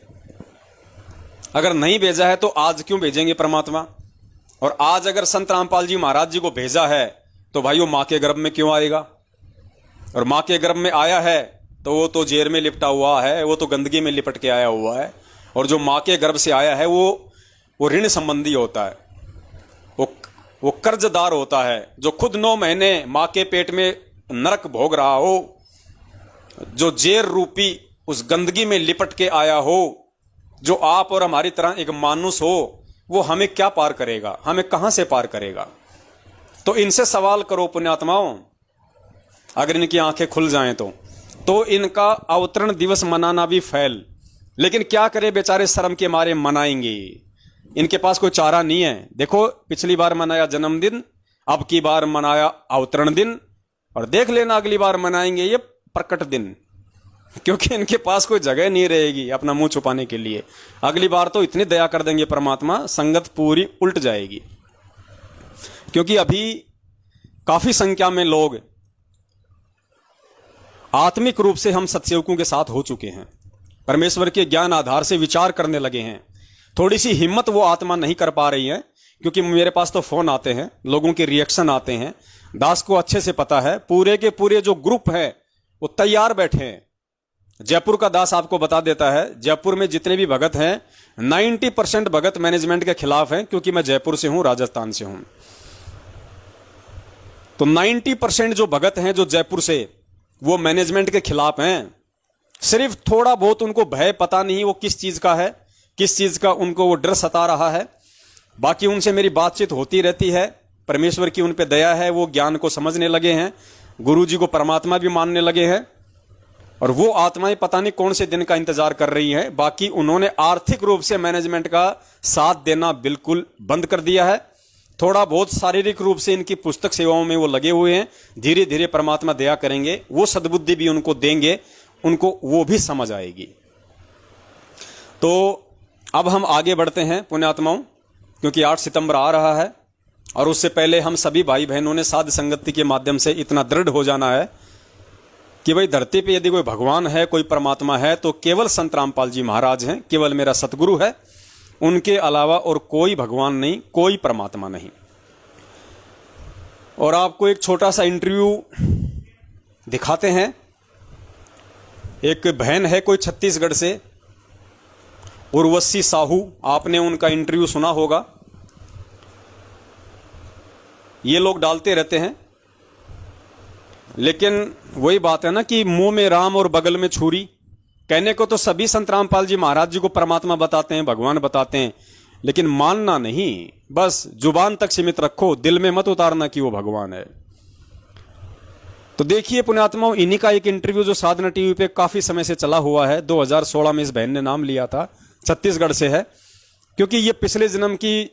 अगर नहीं भेजा है तो आज क्यों भेजेंगे परमात्मा? और आज अगर संत रामपाल जी महाराज जी को भेजा है तो भाई वो मां के गर्भ में क्यों आएगा? और मां के गर्भ में आया है तो वो तो जेर में लिपटा हुआ है, वो तो गंदगी में लिपट के आया हुआ है। और जो मां के गर्भ से आया है वो ऋण संबंधी होता है, वो कर्जदार होता है, जो खुद 9 महीने मां के पेट में नरक भोग रहा हो, जो जेर रूपी उस गंदगी में लिपट के आया हो, जो आप और हमारी तरह एक मानुस हो, वो हमें क्या पार करेगा? हमें कहां से पार करेगा? तो इनसे सवाल करो पुण्यात्माओं, अगर इनकी आंखें खुल जाएं तो इनका अवतरण दिवस मनाना भी फैल। लेकिन क्या करें बेचारे, शर्म के मारे मनाएंगे, इनके पास कोई चारा नहीं है। देखो पिछली बार मनाया जन्मदिन, अब की बार मनाया अवतरण दिन, और देख लेना अगली बार मनाएंगे ये प्रकट दिन, क्योंकि इनके पास कोई जगह नहीं रहेगी अपना मुंह छुपाने के लिए। अगली बार तो इतनी दया कर देंगे परमात्मा, संगत पूरी उल्ट जाएगी। क्योंकि अभी काफी संख्या में लोग आत्मिक रूप से हम सत्सेवकों के साथ हो चुके हैं, परमेश्वर के ज्ञान आधार से विचार करने लगे हैं। थोड़ी सी हिम्मत वो आत्मा नहीं कर पा रही है, क्योंकि मेरे पास तो फोन आते हैं, लोगों के रिएक्शन आते हैं। दास को अच्छे से पता है, पूरे के पूरे जो ग्रुप है वो तैयार बैठे हैं। जयपुर का दास आपको बता देता है, जयपुर में जितने भी भगत हैं 90% भगत मैनेजमेंट के खिलाफ हैं, क्योंकि मैं जयपुर से हूं, राजस्थान से हूं। तो 90% जो भगत हैं जो जयपुर से, वो मैनेजमेंट के खिलाफ हैं। सिर्फ थोड़ा बहुत उनको भय पता नहीं वो किस चीज का है, किस चीज का उनको वो डर सता रहा है। बाकी उनसे मेरी बातचीत होती रहती है, परमेश्वर की उन पे दया है, वो ज्ञान को समझने लगे हैं, गुरु जी को परमात्मा भी मानने लगे हैं। और वो आत्माएं पता नहीं कौन से दिन का इंतजार कर रही हैं। बाकी उन्होंने आर्थिक रूप से मैनेजमेंट का साथ देना बिल्कुल बंद कर दिया है। थोड़ा बहुत शारीरिक रूप से इनकी पुस्तक सेवाओं में वो लगे हुए हैं। धीरे धीरे परमात्मा दया करेंगे, वो सद्बुद्धि भी उनको देंगे, उनको वो भी समझ आएगी। तो अब हम आगे बढ़ते हैं पुण्यात्माओं, क्योंकि 8 सितंबर आ रहा है, और उससे पहले हम सभी भाई बहनों ने साध संगति के माध्यम से इतना दृढ़ हो जाना है कि भाई धरती पे यदि कोई भगवान है, कोई परमात्मा है, तो केवल संत रामपाल जी महाराज हैं, केवल मेरा सतगुरु है। उनके अलावा और कोई भगवान नहीं, कोई परमात्मा नहीं। और आपको एक छोटा सा इंटरव्यू दिखाते हैं। एक बहन है कोई छत्तीसगढ़ से, उर्वशी साहू, आपने उनका इंटरव्यू सुना होगा। ये लोग डालते रहते हैं, लेकिन वही बात है ना कि मुंह में राम और बगल में छुरी। कहने को तो सभी संत रामपाल जी महाराज जी को परमात्मा बताते हैं, भगवान बताते हैं, लेकिन मानना नहीं, बस जुबान तक सीमित रखो, दिल में मत उतारना कि वो भगवान है। तो देखिए पुण्यात्माओं, इन्हीं का एक इंटरव्यू जो साधना टीवी पे काफी समय से चला हुआ है, 2016 में इस बहन ने नाम लिया था, छत्तीसगढ़ से है, क्योंकि ये पिछले जन्म की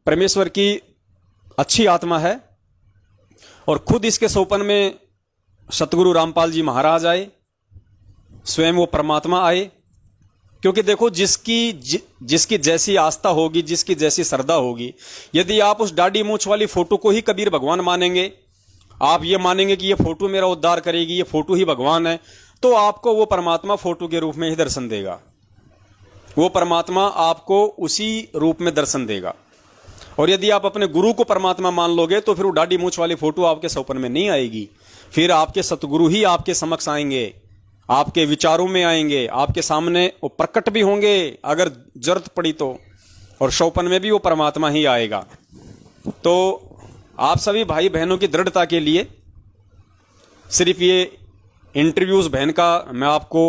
परमेश्वर की अच्छी आत्मा है। और खुद इसके सोपन में सतगुरु रामपाल जी महाराज आए, स्वयं वो परमात्मा आए। क्योंकि देखो, जिसकी जैसी आस्था होगी, जिसकी जैसी श्रद्धा होगी, यदि आप उस दाढ़ी मूंछ वाली फोटो को ही कबीर भगवान मानेंगे, आप ये मानेंगे कि ये फोटो मेरा उद्धार करेगी, ये फोटो ही भगवान है, तो आपको वो परमात्मा फोटो के रूप में ही दर्शन देगा। वो परमात्मा आपको उसी रूप में दर्शन देगा। और यदि आप अपने गुरु को परमात्मा मान लोगे, तो फिर वो दाढ़ी मूंछ वाली फोटो आपके सपन में नहीं आएगी। फिर आपके सतगुरु ही आपके समक्ष आएंगे, आपके विचारों में आएंगे, आपके सामने वो प्रकट भी होंगे अगर जरूरत पड़ी तो, और शौपन में भी वो परमात्मा ही आएगा। तो आप सभी भाई बहनों की दृढ़ता के लिए सिर्फ ये इंटरव्यूज बहन का मैं आपको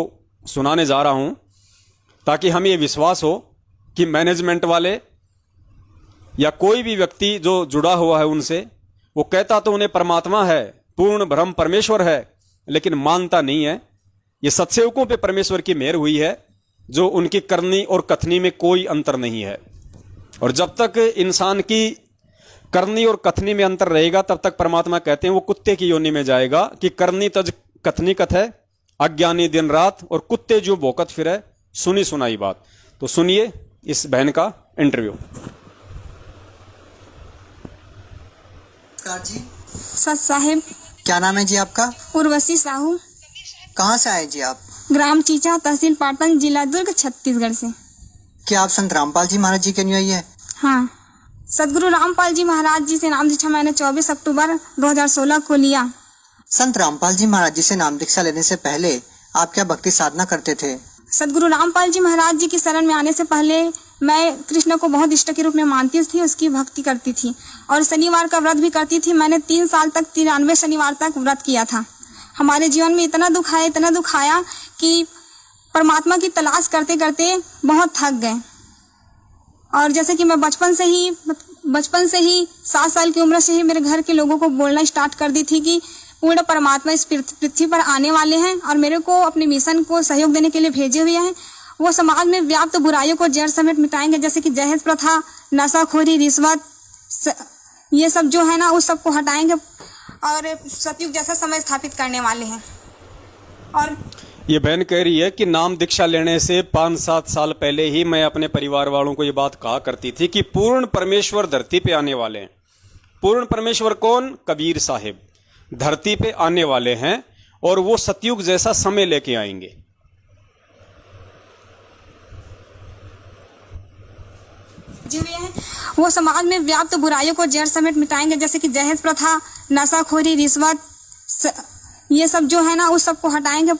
सुनाने जा रहा हूं, ताकि हमें ये विश्वास हो कि मैनेजमेंट वाले या कोई भी व्यक्ति जो जुड़ा हुआ है उनसे, वो कहता तो उन्हें परमात्मा है, पूर्ण ब्रह्म परमेश्वर है, लेकिन मानता नहीं है। ये सत्सेवकों पे परमेश्वर की मेहर हुई है, जो उनकी करनी और कथनी में कोई अंतर नहीं है। और जब तक इंसान की करनी और कथनी में अंतर रहेगा, तब तक परमात्मा कहते हैं वो कुत्ते की योनि में जाएगा, कि करनी तज कथनी कथ है, अज्ञानी दिन रात, और कुत्ते जो भौंकत फिरे, सुनी सुनाई बात। तो सुनिए इस बहन का इंटरव्यू। जी सत साहिब। क्या नाम है जी आपका? उर्वशी साहू। कहाँ से आए जी आप? ग्राम चीचा, तहसील पाटन, जिला दुर्ग, छत्तीसगढ़ से। क्या आप संत रामपाल जी महाराज जी के अनुयायी है? हाँ, सदगुरु रामपाल जी महाराज जी से नाम दीक्षा मैंने 24 अक्टूबर 2016 को लिया। संत रामपाल जी महाराज जी से नाम दीक्षा लेने से पहले आप क्या भक्ति साधना करते थे? सदगुरु रामपाल जी महाराज जी की शरण में आने से पहले मैं कृष्ण को बहुत इष्ट के रूप में मानती थी, उसकी भक्ति करती थी और शनिवार का व्रत भी करती थी। मैंने 3 साल तक 93 शनिवार तक व्रत किया था। हमारे जीवन में इतना दुख आया कि परमात्मा की तलाश करते करते बहुत थक गए। और जैसे कि मैं बचपन से ही 7 साल की उम्र से ही मेरे घर के लोगों को बोलना स्टार्ट कर दी थी कि पूर्ण परमात्मा इस पृथ्वी पर आने वाले हैं और मेरे को अपने मिशन को सहयोग देने के लिए भेजे हुए हैं। वो समाज में व्याप्त बुराइयों को जड़ समेत मिटाएंगे, जैसे कि दहेज प्रथा, नशाखोरी, रिश्वत, ये सब जो है ना, उस सब को हटाएंगे और सतयुग जैसा समय स्थापित करने वाले हैं। और ये बहन कह रही है कि नाम दीक्षा लेने से 5-7 साल पहले ही मैं अपने परिवार वालों को ये बात कहा करती थी कि पूर्ण परमेश्वर धरती पे आने वाले हैं। पूर्ण परमेश्वर कौन? कबीर साहिब धरती पे आने वाले हैं और वो सतयुग जैसा समय लेके आएंगे। वो समाज में व्याप्त बुराइयों को जड़ समेत मिटाएंगे, जैसे कि दहेज प्रथा, नशाखोरी, रिश्वत, ये सब जो है ना, उस सब को हटाएंगे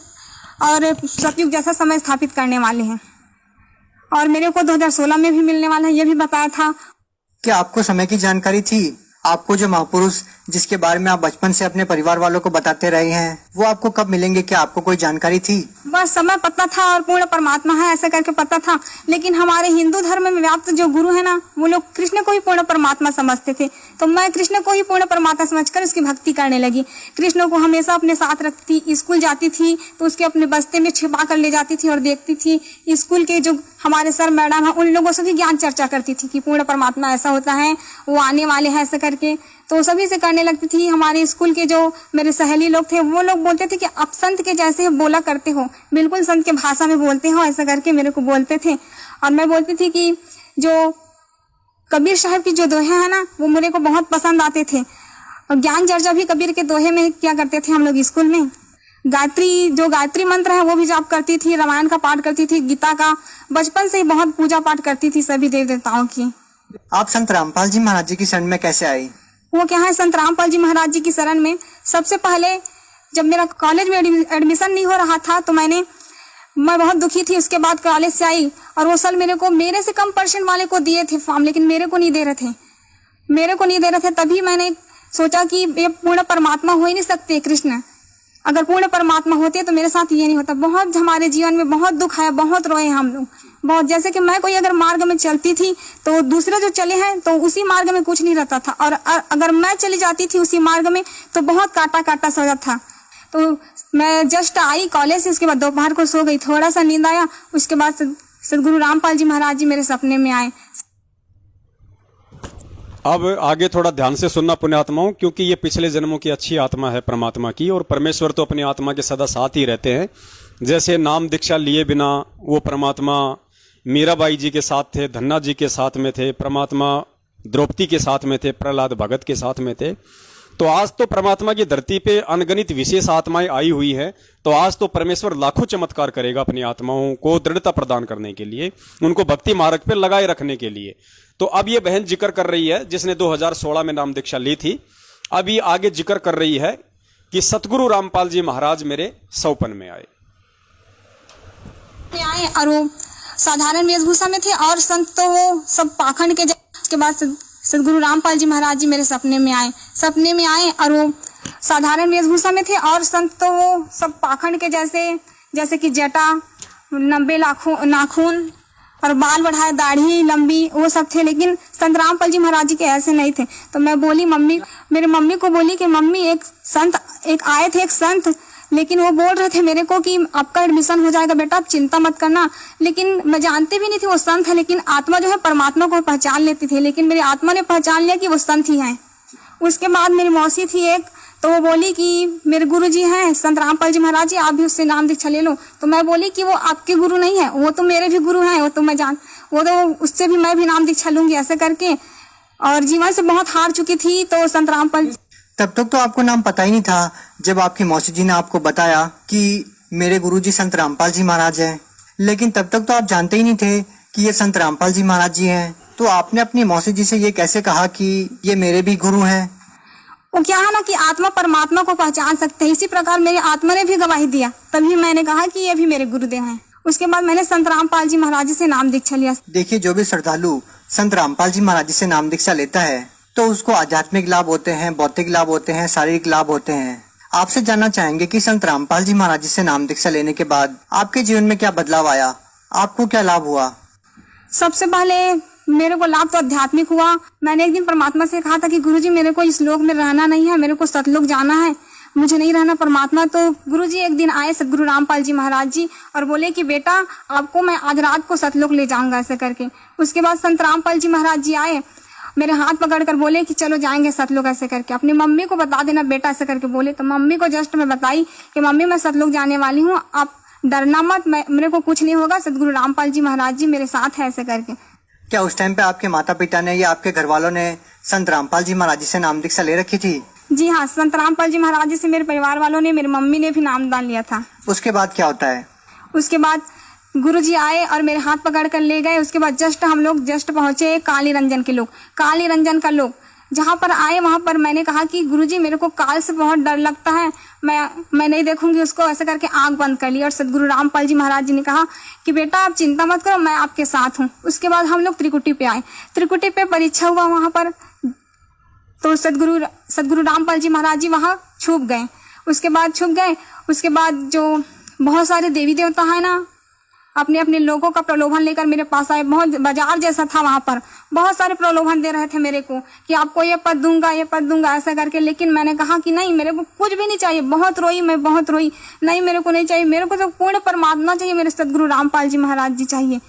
और सतयुग जैसा समय स्थापित करने वाले हैं। और मेरे को 2016 में भी मिलने वाला है, ये भी बताया था। क्या आपको समय की जानकारी थी? आपको जो महापुरुष जिसके बारे में आप बचपन से अपने परिवार वालों को बताते रहे हैं, वो आपको कब मिलेंगे? क्या आपको कोई जानकारी थी? बस समय पता था और पूर्ण परमात्मा है ऐसा करके पता था। लेकिन हमारे हिंदू धर्म में व्याप्त जो गुरु है ना, वो लोग कृष्ण को ही पूर्ण परमात्मा समझते थे। तो मैं कृष्ण को ही पूर्ण परमात्मा समझकर उसकी भक्ति करने लगी। कृष्ण को हमेशा अपने साथ रखती थी। स्कूल जाती थी तो उसके अपने बस्ते में छिपा कर ले जाती थी और देखती थी। स्कूल के जो हमारे सर मैडम है, उन लोगों से भी ज्ञान चर्चा करती थी कि पूर्ण परमात्मा ऐसा होता है, वो आने वाले हैं ऐसा करके। तो सभी से करने लगती थी। हमारे स्कूल के जो मेरे सहेली लोग थे, वो लोग बोलते थे कि आप संत के जैसे बोला करते हो, बिल्कुल संत के भाषा में बोलते हो, ऐसा करके मेरे को बोलते थे। और मैं बोलती थी कि जो कबीर साहब की जो दोहे हैं ना, वो मेरे को बहुत पसंद आते थे। और ज्ञान चर्चा भी कबीर के दोहे में क्या करते थे हम लोग स्कूल में। गायत्री मंत्र है वो भी जाप करती थी, रामायण का पाठ करती थी, गीता का। बचपन से ही बहुत पूजा पाठ करती थी सभी देव देवताओं की। आप संत रामपाल जी महाराज जी की शरण में कैसे आई? वो क्या है, संत रामपाल जी महाराज जी की शरण में सबसे पहले जब मेरा कॉलेज में एडमिशन नहीं हो रहा था तो मैं बहुत दुखी थी। उसके बाद कॉलेज से आई और वो साल मेरे से कम परसेंट वाले को दिए थे फॉर्म, लेकिन मेरे को नहीं दे रहे थे। तभी मैंने सोचा कि ये पूर्ण परमात्मा हो ही नहीं सकते कृष्ण। अगर पूर्ण परमात्मा होते तो मेरे साथ ये नहीं होता। बहुत हमारे जीवन में बहुत दुख आया, बहुत रोए हम लोग बहुत। जैसे कि मैं कोई अगर मार्ग में चलती थी तो दूसरे जो चले हैं तो उसी मार्ग में कुछ नहीं रहता था, और अगर मैं चली जाती थी उसी मार्ग में तो बहुत काटा सा हो जाता था। तो मैं जस्ट आई कॉलेज से, उसके बाद दोपहर को सो गई, थोड़ा सा नींद आया। उसके बाद सदगुरु रामपाल जी महाराज जी मेरे सपने में आए। अब आगे थोड़ा ध्यान से सुनना पुण्यात्माओं, क्योंकि ये पिछले जन्मों की अच्छी आत्मा है परमात्मा की, और परमेश्वर तो अपनी आत्मा के सदा साथ ही रहते हैं। जैसे नाम दीक्षा लिए बिना वो परमात्मा मीराबाई जी के साथ थे, धन्ना जी के साथ में थे, परमात्मा द्रौपदी के साथ में थे, प्रहलाद भगत के साथ में थे। तो आज तो परमात्मा की धरती पे अनगणित विशेष आत्माएं आई हुई है। तो आज तो परमेश्वर लाखों चमत्कार करेगा अपनी आत्माओं को दृढ़ता प्रदान करने के लिए, उनको भक्ति मार्ग पे लगाए रखने के लिए। तो अब ये बहन जिक्र कर रही है जिसने 2016 में नाम दीक्षा ली थी। अब ये आगे जिक्र कर रही है कि सतगुरु रामपाल जी महाराज मेरे सौपन में आए और वो साधारण वेशभूषा में थे और संत तो वो सब पाखंड के। उसके बाद सदगुरु रामपाल जी महाराज जी मेरे सपने में आए और वो साधारण वेशभूषा में थे और संत तो वो सब पाखंड के जैसे कि जटा, लंबे नाखून और बाल बढ़ाए, दाढ़ी लंबी, वो सब थे। लेकिन संत रामपाल जी महाराज जी के ऐसे नहीं थे। तो मैं बोली मेरे मम्मी को बोली कि मम्मी एक आए थे एक संत, लेकिन वो बोल रहे थे मेरे को कि आपका एडमिशन हो जाएगा बेटा, आप चिंता मत करना। लेकिन मैं जानती भी नहीं थी वो संत है, लेकिन आत्मा जो है परमात्मा को पहचान लेती थी। लेकिन मेरी आत्मा ने पहचान लिया कि वो संत ही हैं। उसके बाद मेरी मौसी थी एक, तो वो बोली कि मेरे गुरु जी हैं संत रामपाल जी महाराज जी, आप भी उससे नाम दीक्षा ले लो। तो मैं बोली कि वो आपके गुरु नहीं है, वो तो मेरे भी गुरु हैं, वो तो उससे भी मैं भी नाम दीक्षा लूंगी ऐसे करके। और जीवन से बहुत हार चुकी थी। तो संत रामपाल तब तक तो आपको नाम पता ही नहीं था जब आपकी मौसी जी ने आपको बताया कि मेरे गुरुजी संत रामपाल जी महाराज हैं। लेकिन तब तक तो आप जानते ही नहीं थे कि ये संत रामपाल जी महाराज जी हैं। तो आपने अपनी मौसी जी से ये कैसे कहा कि ये मेरे भी गुरु हैं? वो क्या है ना कि आत्मा परमात्मा को पहचान सकते हैं, इसी प्रकार मेरी आत्मा ने भी गवाही दिया। तभी मैंने कहा कि ये भी मेरे गुरुदेव हैं। उसके बाद मैंने संत रामपाल जी महाराज जी से नाम दीक्षा लिया। देखिए, जो भी श्रद्धालु संत रामपाल जी महाराज जी से नाम दीक्षा लेता है तो उसको आध्यात्मिक लाभ होते हैं, भौतिक लाभ होते हैं, शारीरिक लाभ होते हैं। आपसे जानना चाहेंगे कि संत रामपाल जी महाराज जी से नाम दीक्षा लेने के बाद आपके जीवन में क्या बदलाव आया, आपको क्या लाभ हुआ? सबसे पहले मेरे को लाभ तो आध्यात्मिक हुआ। मैंने एक दिन परमात्मा से कहा था कि गुरुजी मेरे को इस लोक में रहना नहीं है, मेरे को सतलोक जाना है, मुझे नहीं रहना परमात्मा। तो गुरुजी एक दिन आए सदगुरु रामपाल जी महाराज जी और बोले कि बेटा आपको मैं आज रात को सतलोक ले जाऊंगा ऐसे करके। उसके बाद संत रामपाल जी महाराज जी आए, मेरे हाथ पकड़ कर बोले कि चलो जाएंगे सतलोक ऐसे करके, अपनी मम्मी को बता देना बेटा ऐसे करके बोले। तो मम्मी को जस्ट मैं बताई कि मम्मी मैं सतलोक जाने वाली हूँ, आप डरना मत, मेरे को कुछ नहीं होगा, सदगुरु रामपाल जी महाराज जी मेरे साथ है ऐसे करके। क्या उस टाइम पे आपके माता पिता ने या आपके घर वालों ने संत रामपाल जी महाराज जी से नाम दीक्षा ले रखी थी? जी हाँ, संत रामपाल जी महाराज जी से मेरे परिवार वालों ने, मेरी मम्मी ने भी नामदान लिया था। उसके बाद क्या होता है? उसके बाद गुरुजी आए और मेरे हाथ पकड़ कर ले गए। उसके बाद हम लोग पहुंचे काली रंजन का लोग जहाँ पर आए वहां पर मैंने कहा कि गुरुजी मेरे को काल से बहुत डर लगता है, मैं नहीं देखूंगी उसको ऐसे करके आंख बंद कर ली। और सदगुरु रामपाल जी महाराज जी ने कहा कि बेटा आप चिंता मत करो, मैं आपके साथ हूँ। उसके बाद हम लोग त्रिकुटी पे आए, त्रिकुटी पे परीक्षा हुआ वहां पर। तो सदगुरु रामपाल जी महाराज जी वहां छुप गए। उसके बाद जो बहुत सारे देवी देवता है ना, अपने अपने लोगों का प्रलोभन लेकर मेरे पास आए। बहुत बाजार जैसा था वहां पर, बहुत सारे प्रलोभन दे रहे थे मेरे को कि आपको ये पद दूंगा ऐसा करके। लेकिन मैंने कहा कि नहीं, मेरे को कुछ भी नहीं चाहिए। मैं बहुत रोई, नहीं मेरे को नहीं चाहिए, मेरे को तो पूर्ण परमात्मा चाहिए, मेरे सदगुरु रामपाल जी महाराज जी चाहिए।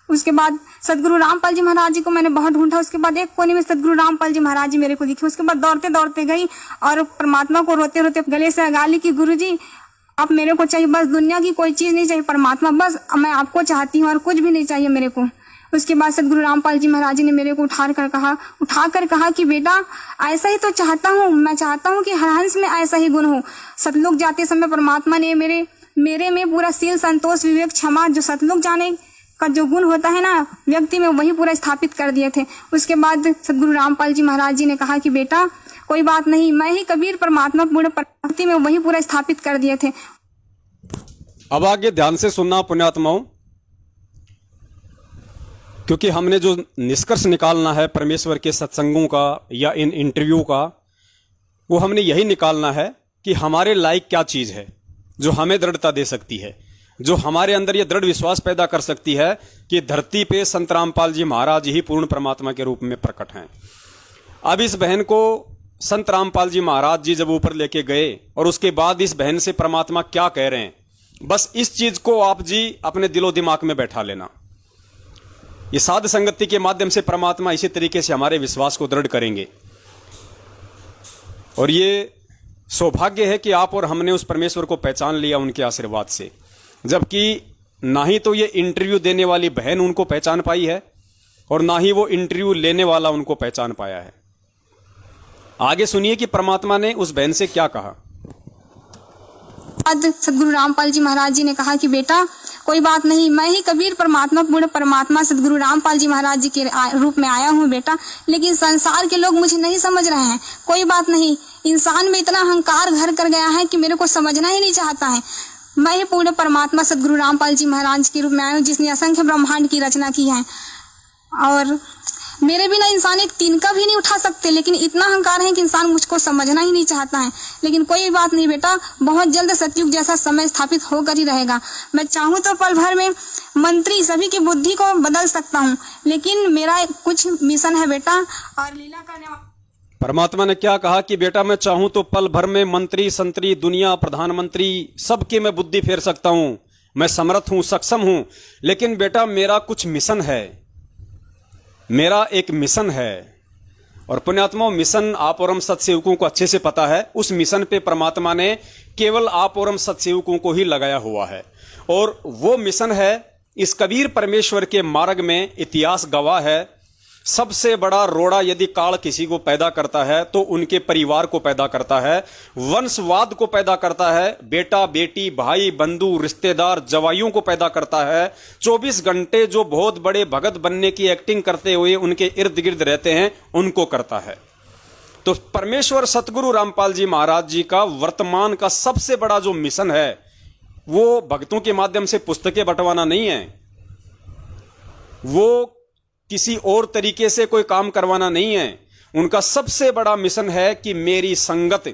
उसके बाद सदगुरु रामपाल जी महाराज जी को मैंने बहुत ढूंढा। उसके बाद एक कोने में सदगुरु रामपाल जी महाराज जी मेरे को दिखे। उसके बाद दौड़ते दौड़ते गई और परमात्मा को रोते रोते गले से लगा ली कि गुरुजी आप मेरे को चाहिए, बस दुनिया की कोई चीज नहीं चाहिए, परमात्मा बस मैं आपको चाहती हूँ और कुछ भी नहीं चाहिए मेरे को। उसके बाद सदगुरु रामपाल जी महाराज जी ने मेरे को उठाकर कहा कि बेटा ऐसा ही तो चाहता हूँ, मैं चाहता हूँ कि हर हंस में ऐसा ही गुण हो। सतलोक जाते समय परमात्मा ने मेरे में पूरा शील, संतोष, विवेक, क्षमा, जो सतलोक जाने का जो गुण होता है ना व्यक्ति में, वही पूरा स्थापित कर दिए थे। उसके बाद सदगुरु रामपाल जी महाराज जी ने कहा कि बेटा कोई बात नहीं, मैं ही कबीर परमात्मा पूर्ण प्रकृति में वही पूरा स्थापित कर दिए थे। अब आगे ध्यान से सुनना पुण्यात्माओं, क्योंकि हमने जो निष्कर्ष निकालना है परमेश्वर के सत्संगों का या इन इंटरव्यू का, वो हमने यही निकालना है कि हमारे लायक क्या चीज है जो हमें दृढ़ता दे सकती है, जो हमारे अंदर ये दृढ़ विश्वास पैदा कर सकती है कि धरती पे संत रामपाल जी महाराज ही पूर्ण परमात्मा के रूप में प्रकट हैं। अब इस बहन को संत रामपाल जी महाराज जी जब ऊपर लेके गए और उसके बाद इस बहन से परमात्मा क्या कह रहे हैं, बस इस चीज को आप जी अपने दिलो दिमाग में बैठा लेना। ये साध संगति के माध्यम से परमात्मा इसी तरीके से हमारे विश्वास को दृढ़ करेंगे। और ये सौभाग्य है कि आप और हमने उस परमेश्वर को पहचान लिया उनके आशीर्वाद से, जबकि ना ही तो ये इंटरव्यू देने वाली बहन उनको पहचान पाई है और ना ही वो इंटरव्यू लेने वाला उनको पहचान पाया है। आगे सुनिए कि परमात्मा ने उस बहन से क्या कहा। सदगुरु रामपाल जी महाराज जी ने कहा कि बेटा कोई बात नहीं, मैं ही कबीर परमात्मा पूर्ण परमात्मा सदगुरु रामपाल जी महाराज जी के रूप में आया हूँ बेटा, लेकिन संसार के लोग मुझे नहीं समझ रहे हैं। कोई बात नहीं, इंसान में इतना अहंकार घर कर गया है कि मेरे को समझना ही नहीं चाहता है। मैं ही पूर्ण परमात्मा सदगुरु रामपाल जी महाराज के रूप में आया हूँ, जिसने असंख्य ब्रह्मांड की रचना की है। और मेरे बिना इंसान एक तिनका भी नहीं उठा सकते, लेकिन इतना अहंकार है कि इंसान मुझको समझना ही नहीं चाहता है। लेकिन कोई बात नहीं बेटा, बहुत जल्द सतयुग जैसा समय स्थापित होकर ही रहेगा। मैं चाहूँ तो पल भर में मंत्री सभी की बुद्धि को बदल सकता हूँ, लेकिन मेरा कुछ मिशन है बेटा। और लीला करने परमात्मा ने क्या कहा कि बेटा मैं चाहूं तो पल भर में मंत्री, संतरी, दुनिया, प्रधानमंत्री सबके मैं बुद्धि फेर सकता हूं, मैं समर्थ हूं, सक्षम हूं, लेकिन बेटा मेरा कुछ मिशन है, मेरा एक मिशन है। और पुण्यात्माओं, मिशन आप और हम सत्सेवकों को अच्छे से पता है। उस मिशन पे परमात्मा ने केवल आप और हम सत्सेवकों को ही लगाया हुआ है, और वो मिशन है इस कबीर परमेश्वर के मार्ग में। इतिहास गवाह है, सबसे बड़ा रोड़ा यदि काल किसी को पैदा करता है तो उनके परिवार को पैदा करता है, वंशवाद को पैदा करता है, बेटा बेटी भाई बंधु रिश्तेदार जवाइयों को पैदा करता है। 24 घंटे जो बहुत बड़े भगत बनने की एक्टिंग करते हुए उनके इर्द गिर्द रहते हैं, उनको करता है। तो परमेश्वर सतगुरु रामपाल जी महाराज जी का वर्तमान का सबसे बड़ा जो मिशन है, वो भक्तों के माध्यम से पुस्तकें बंटवाना नहीं है, वो किसी और तरीके से कोई काम करवाना नहीं है। उनका सबसे बड़ा मिशन है कि मेरी संगत,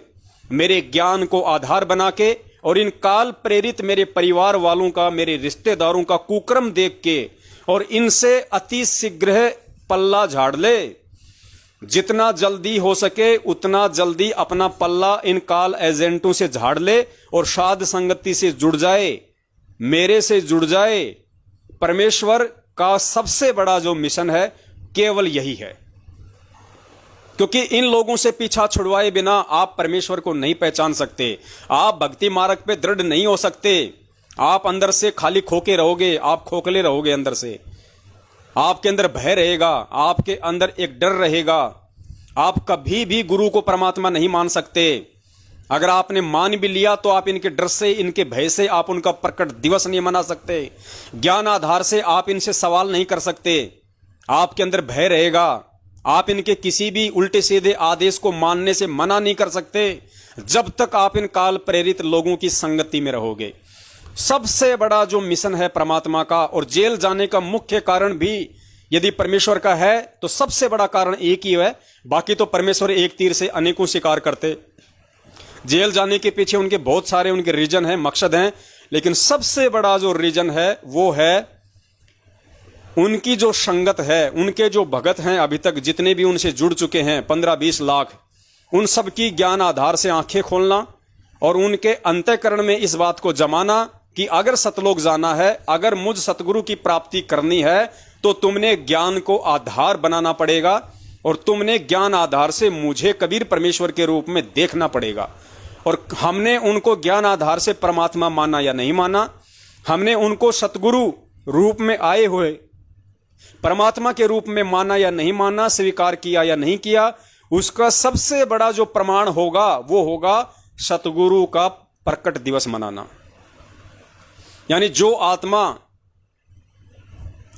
मेरे ज्ञान को आधार बना के और इन काल प्रेरित मेरे परिवार वालों का, मेरे रिश्तेदारों का कुकर्म देख के और इनसे अति शीघ्र पल्ला झाड़ ले। जितना जल्दी हो सके उतना जल्दी अपना पल्ला इन काल एजेंटों से झाड़ ले और साध संगति से जुड़ जाए, मेरे से जुड़ जाए। परमेश्वर का सबसे बड़ा जो मिशन है केवल यही है, क्योंकि इन लोगों से पीछा छुड़वाए बिना आप परमेश्वर को नहीं पहचान सकते, आप भक्ति मार्ग पे दृढ़ नहीं हो सकते। आप अंदर से खाली खोके रहोगे, आप खोखले रहोगे, अंदर से आपके अंदर भय रहेगा, आपके अंदर एक डर रहेगा। आप कभी भी गुरु को परमात्मा नहीं मान सकते। अगर आपने मान भी लिया तो आप इनके डर से, इनके भय से आप उनका प्रकट दिवस नहीं मना सकते। ज्ञान आधार से आप इनसे सवाल नहीं कर सकते, आपके अंदर भय रहेगा। आप इनके किसी भी उल्टे सीधे आदेश को मानने से मना नहीं कर सकते जब तक आप इन काल प्रेरित लोगों की संगति में रहोगे। सबसे बड़ा जो मिशन है परमात्मा का, और जेल जाने का मुख्य कारण भी यदि परमेश्वर का है तो सबसे बड़ा कारण एक ही है। बाकी तो परमेश्वर एक तीर से अनेकों शिकार करते। जेल जाने के पीछे उनके बहुत सारे उनके रीजन हैं, मकसद हैं, लेकिन सबसे बड़ा जो रीजन है वो है उनकी जो संगत है, उनके जो भगत हैं अभी तक जितने भी उनसे जुड़ चुके हैं 15-20 लाख, उन सब की ज्ञान आधार से आंखें खोलना और उनके अंतःकरण में इस बात को जमाना कि अगर सतलोक जाना है, अगर मुझ सतगुरु की प्राप्ति करनी है तो तुमने ज्ञान को आधार बनाना पड़ेगा और तुमने ज्ञान आधार से मुझे कबीर परमेश्वर के रूप में देखना पड़ेगा। और हमने उनको ज्ञान आधार से परमात्मा माना या नहीं माना, हमने उनको सतगुरु रूप में आए हुए परमात्मा के रूप में माना या नहीं माना, स्वीकार किया या नहीं किया, उसका सबसे बड़ा जो प्रमाण होगा वो होगा सतगुरु का प्रकट दिवस मनाना। यानी जो आत्मा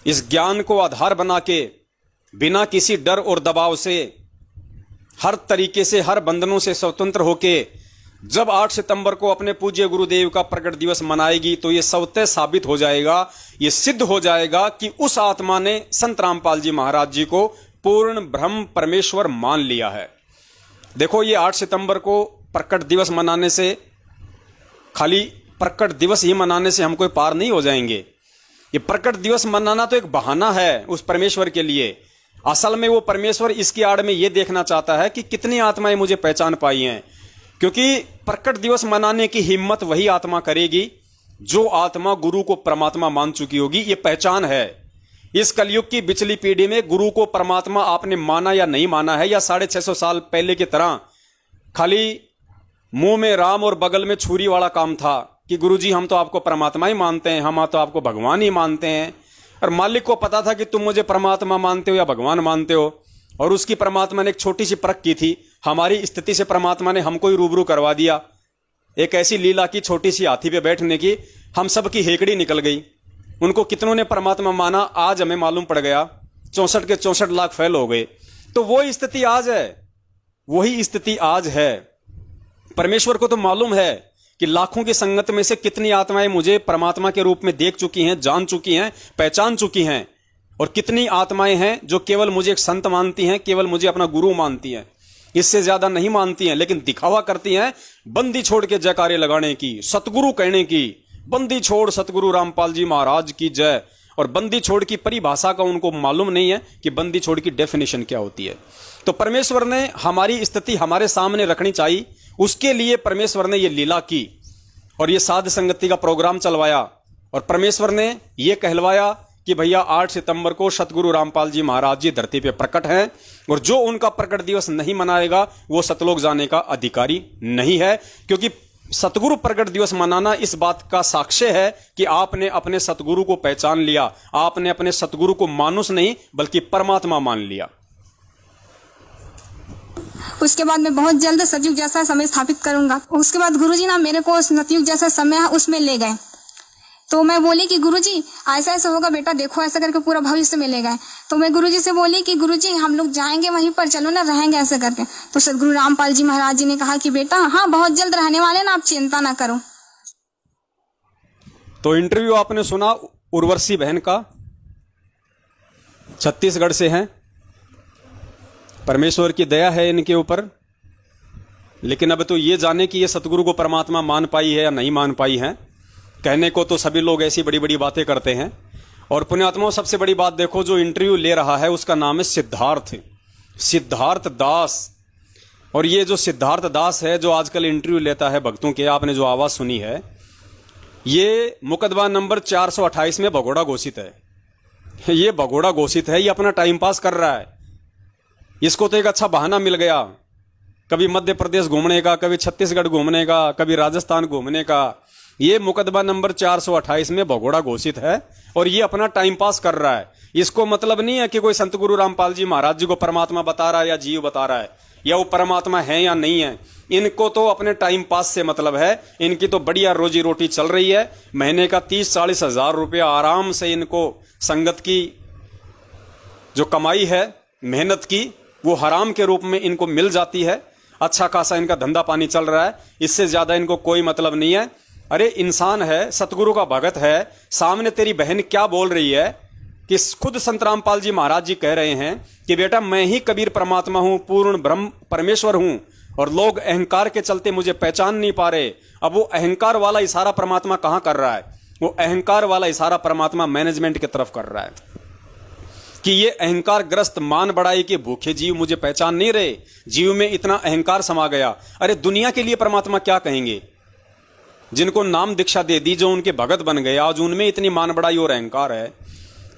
इस ज्ञान को आधार बना के बिना किसी डर और दबाव से, हर तरीके से, हर बंधनों से स्वतंत्र होके जब 8 सितंबर को अपने पूज्य गुरुदेव का प्रकट दिवस मनाएगी तो ये स्वतः साबित हो जाएगा, ये सिद्ध हो जाएगा कि उस आत्मा ने संत रामपाल जी महाराज जी को पूर्ण ब्रह्म परमेश्वर मान लिया है। देखो, ये 8 सितंबर को प्रकट दिवस मनाने से, खाली प्रकट दिवस ही मनाने से हम कोई पार नहीं हो जाएंगे। ये प्रकट दिवस मनाना तो एक बहाना है उस परमेश्वर के लिए। असल में वो परमेश्वर इसकी आड़ में ये देखना चाहता है कि कितनी आत्माएं मुझे पहचान पाई हैं, क्योंकि प्रकट दिवस मनाने की हिम्मत वही आत्मा करेगी जो आत्मा गुरु को परमात्मा मान चुकी होगी। ये पहचान है। इस कलयुग की बिचली पीढ़ी में गुरु को परमात्मा आपने माना या नहीं माना है, या 650 साल पहले की तरह खाली मुंह में राम और बगल में छुरी वाला काम था कि गुरुजी हम तो आपको परमात्मा ही मानते हैं, हम तो आपको भगवान ही मानते हैं। और मालिक को पता था कि तुम मुझे परमात्मा मानते हो या भगवान मानते हो, और उसकी परमात्मा ने एक छोटी सी परख की थी। हमारी स्थिति से परमात्मा ने हमको ही रूबरू करवा दिया। एक ऐसी लीला की छोटी सी हाथी पे बैठने की, हम सब की हेकड़ी निकल गई। उनको कितनों ने परमात्मा माना, आज हमें मालूम पड़ गया 64 के 64 लाख फेल हो गए। तो वही स्थिति आज है, वही स्थिति आज है। परमेश्वर को तो मालूम है कि लाखों की संगत में से कितनी आत्माएं मुझे परमात्मा के रूप में देख चुकी हैं, जान चुकी हैं, पहचान चुकी हैं, और कितनी आत्माएं हैं जो केवल मुझे एक संत मानती हैं, केवल मुझे अपना गुरु मानती हैं, इससे ज्यादा नहीं मानती हैं, लेकिन दिखावा करती हैं बंदी छोड़ के जयकारे लगाने की, सतगुरु कहने की। बंदी छोड़ सतगुरु रामपाल जी महाराज की जय। और बंदी छोड़ की परिभाषा का उनको मालूम नहीं है कि बंदी छोड़ की डेफिनेशन क्या होती है। तो परमेश्वर ने हमारी स्थिति हमारे सामने रखनी चाहिए, उसके लिए परमेश्वर ने ये लीला की और ये साध संगति का प्रोग्राम चलवाया। और परमेश्वर ने ये कहलवाया कि भैया 8 सितंबर को सतगुरु रामपाल जी महाराज जी धरती पे प्रकट हैं, और जो उनका प्रकट दिवस नहीं मनाएगा वो सतलोक जाने का अधिकारी नहीं है। क्योंकि सतगुरु प्रकट दिवस मनाना इस बात का साक्ष्य है कि आपने अपने सतगुरु को पहचान लिया, आपने अपने सतगुरु को मानुष नहीं बल्कि परमात्मा मान लिया। उसके बाद मैं बहुत जल्द सतयुग जैसा समय स्थापित करूंगा। उसके बाद गुरुजी ना मेरे को सतयुग जैसा समय है उसमें ले गए। तो मैं बोली कि गुरुजी ऐसा ऐसा होगा बेटा, देखो ऐसा करके पूरा भविष्य में ले गए। तो मैं गुरुजी से बोली कि गुरुजी हम लोग जाएंगे वहीं पर, चलो ना रहेंगे ऐसे करके। तो सतगुरु रामपाल जी महाराज जी ने कहा कि बेटा हाँ बहुत जल्द रहने वाले ना, आप चिंता ना करो। तो इंटरव्यू आपने सुना उर्वशी बहन का, छत्तीसगढ़ से हैं। परमेश्वर की दया है इनके ऊपर, लेकिन अब तो ये जाने कि ये सतगुरु को परमात्मा मान पाई है या नहीं मान पाई है। कहने को तो सभी लोग ऐसी बड़ी बड़ी बातें करते हैं। और पुण्यात्माओं सबसे बड़ी बात देखो, जो इंटरव्यू ले रहा है उसका नाम है सिद्धार्थ दास। और ये जो सिद्धार्थ दास है जो आजकल इंटरव्यू लेता है भक्तों के, आपने जो आवाज सुनी है, ये मुकदमा नंबर 428 में भगोड़ा घोषित है। ये भगोड़ा घोषित है, ये अपना टाइम पास कर रहा है। इसको तो एक अच्छा बहाना मिल गया, कभी मध्य प्रदेश घूमने का, कभी छत्तीसगढ़ घूमने का, कभी राजस्थान घूमने का। ये मुकदमा नंबर 428 में भगोड़ा घोषित है और ये अपना टाइम पास कर रहा है। इसको मतलब नहीं है कि कोई संत गुरु रामपाल जी महाराज जी को परमात्मा बता रहा है या जीव बता रहा है, या वो परमात्मा है या नहीं है। इनको तो अपने टाइम पास से मतलब है। इनकी तो बढ़िया रोजी रोटी चल रही है। महीने का 30-40 हजार रुपया आराम से इनको संगत की जो कमाई है मेहनत की, वो हराम के रूप में इनको मिल जाती है। अच्छा खासा इनका धंधा पानी चल रहा है, इससे ज्यादा इनको कोई मतलब नहीं है। अरे इंसान है, सतगुरु का भगत है, सामने तेरी बहन क्या बोल रही है कि खुद संत रामपाल जी महाराज जी कह रहे हैं कि बेटा मैं ही कबीर परमात्मा हूं, पूर्ण ब्रह्म परमेश्वर हूं, और लोग अहंकार के चलते मुझे पहचान नहीं पा रहे। अब वो अहंकार वाला इशारा परमात्मा कहां कर रहा है? वो अहंकार वाला इशारा परमात्मा मैनेजमेंट की तरफ कर रहा है कि ये अहंकार ग्रस्त मान बढ़ाई के भूखे जीव मुझे पहचान नहीं रहे, जीव में इतना अहंकार समा गया। अरे दुनिया के लिए परमात्मा क्या कहेंगे? जिनको नाम दीक्षा दे दी, जो उनके भगत बन गए, आज उनमें इतनी मान बढ़ाई और अहंकार है,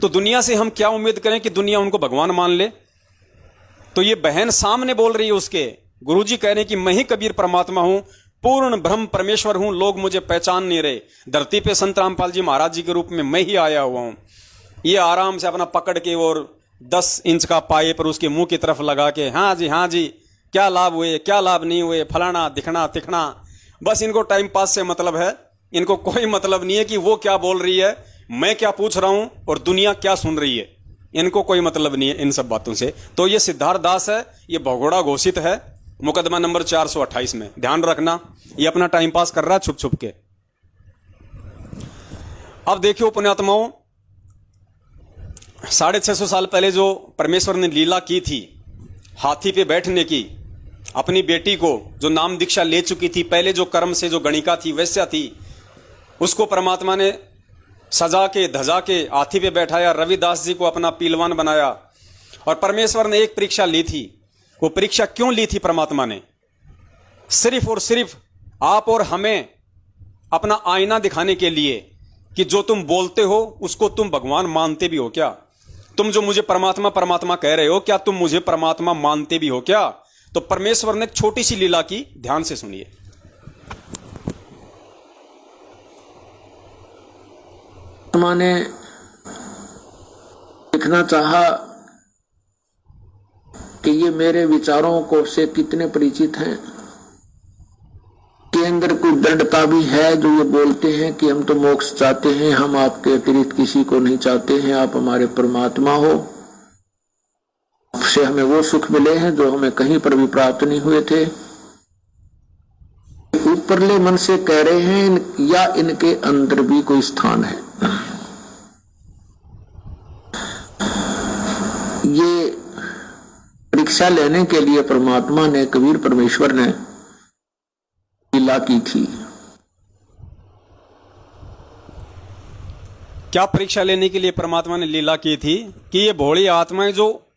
तो दुनिया से हम क्या उम्मीद करें कि दुनिया उनको भगवान मान ले? तो ये बहन सामने बोल रही है, उसके गुरुजी कह रहे हैं कि मैं ही कबीर परमात्मा हूं, पूर्ण ब्रह्म परमेश्वर हूं, लोग मुझे पहचान नहीं रहे। धरती पे संत रामपाल जी महाराज जी के रूप में मैं ही आया हुआ हूं। ये आराम से अपना पकड़ के और 10 इंच का पाए पर उसके मुंह की तरफ लगा के, हाँ जी क्या लाभ हुए, क्या लाभ नहीं हुए, फलाना दिखना तिखना। बस इनको टाइम पास से मतलब है। इनको कोई मतलब नहीं है कि वो क्या बोल रही है, मैं क्या पूछ रहा हूं और दुनिया क्या सुन रही है। इनको कोई मतलब नहीं है इन सब बातों से। तो ये सिद्धार्थ दास है, ये भगोड़ा घोषित है मुकदमा नंबर 428 में। ध्यान रखना, ये अपना टाइम पास कर रहा है छुप छुप के। अब देखियो पुण्यात्माओं, 650 साल पहले जो परमेश्वर ने लीला की थी हाथी पे बैठने की, अपनी बेटी को जो नाम दीक्षा ले चुकी थी, पहले जो कर्म से जो गणिका थी, वैश्या थी, उसको परमात्मा ने सजा के धजा के हाथी पे बैठाया, रविदास जी को अपना पीलवान बनाया। और परमेश्वर ने एक परीक्षा ली थी। वो परीक्षा क्यों ली थी परमात्मा ने? सिर्फ और सिर्फ आप और हमें अपना आईना दिखाने के लिए कि जो तुम बोलते हो उसको तुम भगवान मानते भी हो क्या? तुम जो मुझे परमात्मा परमात्मा कह रहे हो, क्या तुम मुझे परमात्मा मानते भी हो क्या? तो परमेश्वर ने एक छोटी सी लीला की, ध्यान से सुनिए। मैंने लिखना चाहा कि ये मेरे विचारों को से कितने परिचित हैं, के अंदर कोई दृढ़ता भी है जो ये बोलते हैं कि हम तो मोक्ष चाहते हैं, हम आपके अतिरिक्त किसी को नहीं चाहते हैं, आप हमारे परमात्मा हो, आपसे हमें वो सुख मिले हैं जो हमें कहीं पर भी प्राप्त नहीं हुए थे। ऊपरले मन से कह रहे हैं या इनके अंदर भी कोई स्थान है? ये परीक्षा लेने के लिए परमात्मा ने, कबीर परमेश्वर ने लीला की थी। क्या परीक्षा लेने के लिए परमात्मा ने लीला की थी? कि ये भोली आत्माएं जो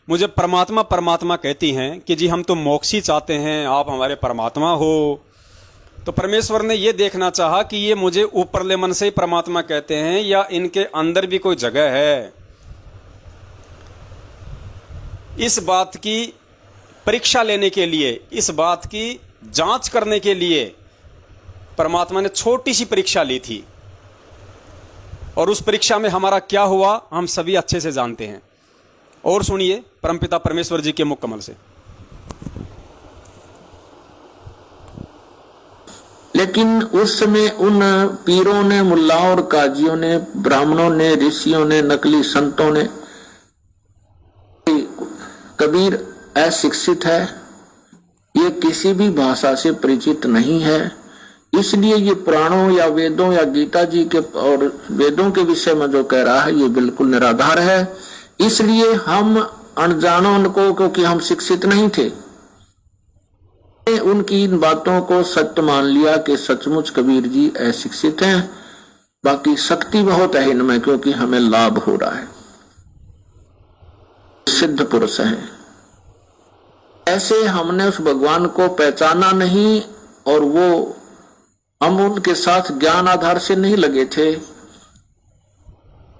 मुझे परमात्मा परमात्मा कहती हैं कि जी हम तो मोक्ष ही चाहते हैं, आप हमारे परमात्मा हो, तो परमेश्वर ने ये देखना चाहा कि ये मुझे ऊपरले मन से ही परमात्मा कहते हैं या इनके अंदर भी कोई जगह है। इस बात की परीक्षा लेने के लिए, इस बात की जांच करने के लिए परमात्मा ने छोटी सी परीक्षा ली थी, और उस परीक्षा में हमारा क्या हुआ हम सभी अच्छे से जानते हैं। और सुनिए परमपिता परमेश्वर जी के मुख कमल से। लेकिन उस समय उन पीरों ने, मुल्लाओं और काजियों ने, ब्राह्मणों ने, ऋषियों ने, नकली संतों ने, कबीर अशिक्षित है, ये किसी भी भाषा से परिचित नहीं है, इसलिए ये पुराणों या वेदों या गीता जी के और वेदों के विषय में जो कह रहा है ये बिल्कुल निराधार है। इसलिए हम अनजानों उनको, क्योंकि हम शिक्षित नहीं थे, उनकी इन बातों को सत्य मान लिया कि सचमुच कबीर जी अशिक्षित हैं, बाकी शक्ति बहुत है इनमें, क्योंकि हमें लाभ हो रहा है, सिद्ध पुरुष है। ऐसे हमने उस भगवान को पहचाना नहीं, और वो हम उनके साथ ज्ञान आधार से नहीं लगे थे,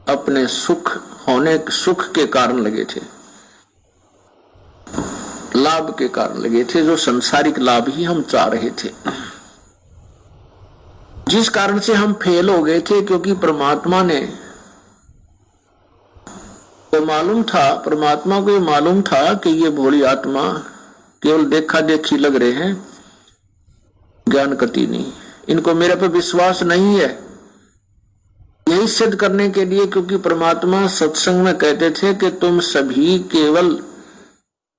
अपने सुख के कारण लगे थे, लाभ के कारण लगे थे, जो संसारिक लाभ ही हम चाह रहे थे, जिस कारण से हम फेल हो गए थे। क्योंकि परमात्मा ने तो मालूम था, परमात्मा को ये मालूम था कि ये भोली आत्मा केवल देखा देखी लग रहे हैं, ज्ञान कति नहीं, इनको मेरे पे विश्वास नहीं है। यही सिद्ध करने के लिए, क्योंकि परमात्मा सत्संग में कहते थे कि तुम सभी केवल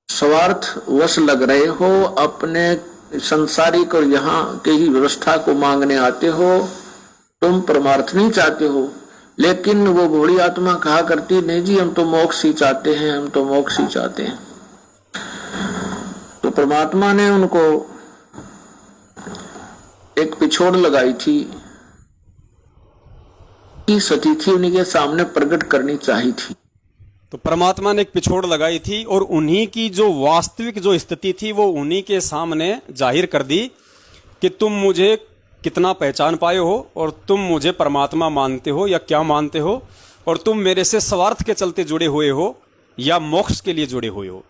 स्वार्थ वश लग रहे हो, अपने संसारिक और यहाँ के ही व्यवस्था को मांगने आते हो, तुम परमार्थ नहीं चाहते हो। लेकिन वो भोली आत्मा कहा करती, नहीं जी हम तो मोक्ष ही चाहते हैं, हम तो मोक्ष ही चाहते हैं। तो परमात्मा ने उनको एक पिछोड़ लगाई थी, कि सतीथी उन्हीं के सामने प्रकट करनी चाहिए थी। तो परमात्मा ने एक पिछोड़ लगाई थी और उन्हीं की जो वास्तविक जो स्थिति थी वो उन्हीं के सामने जाहिर कर दी कि तुम मुझे कितना पहचान पाए हो, और तुम मुझे परमात्मा मानते हो या क्या मानते हो, और तुम मेरे से स्वार्थ के चलते जुड़े हुए हो या मोक्ष के लिए जुड़े हुए हो।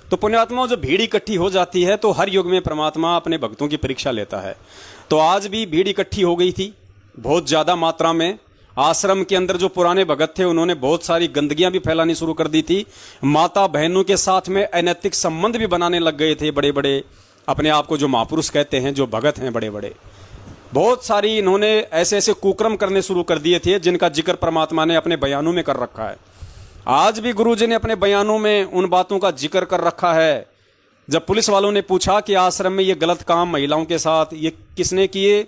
तो पुण्यात्मा जब भीड़ इकट्ठी हो जाती है तो हर युग में परमात्मा अपने भक्तों की परीक्षा लेता है। तो आज भी भीड़ इकट्ठी हो गई थी बहुत ज्यादा मात्रा में। आश्रम के अंदर जो पुराने भगत थे उन्होंने बहुत सारी गंदगियां भी फैलानी शुरू कर दी थी। माता बहनों के साथ में अनैतिक संबंध भी बनाने लग गए थे बड़े बड़े, अपने आप को जो महापुरुष कहते हैं, जो भगत हैं बड़े बड़े। बहुत सारी इन्होंने ऐसे ऐसे कुकर्म करने शुरू कर दिए थे जिनका जिक्र परमात्मा ने अपने बयानों में कर रखा है। आज भी गुरु जी ने अपने बयानों में उन बातों का जिक्र कर रखा है। जब पुलिस वालों ने पूछा कि आश्रम में ये गलत काम महिलाओं के साथ ये किसने किए,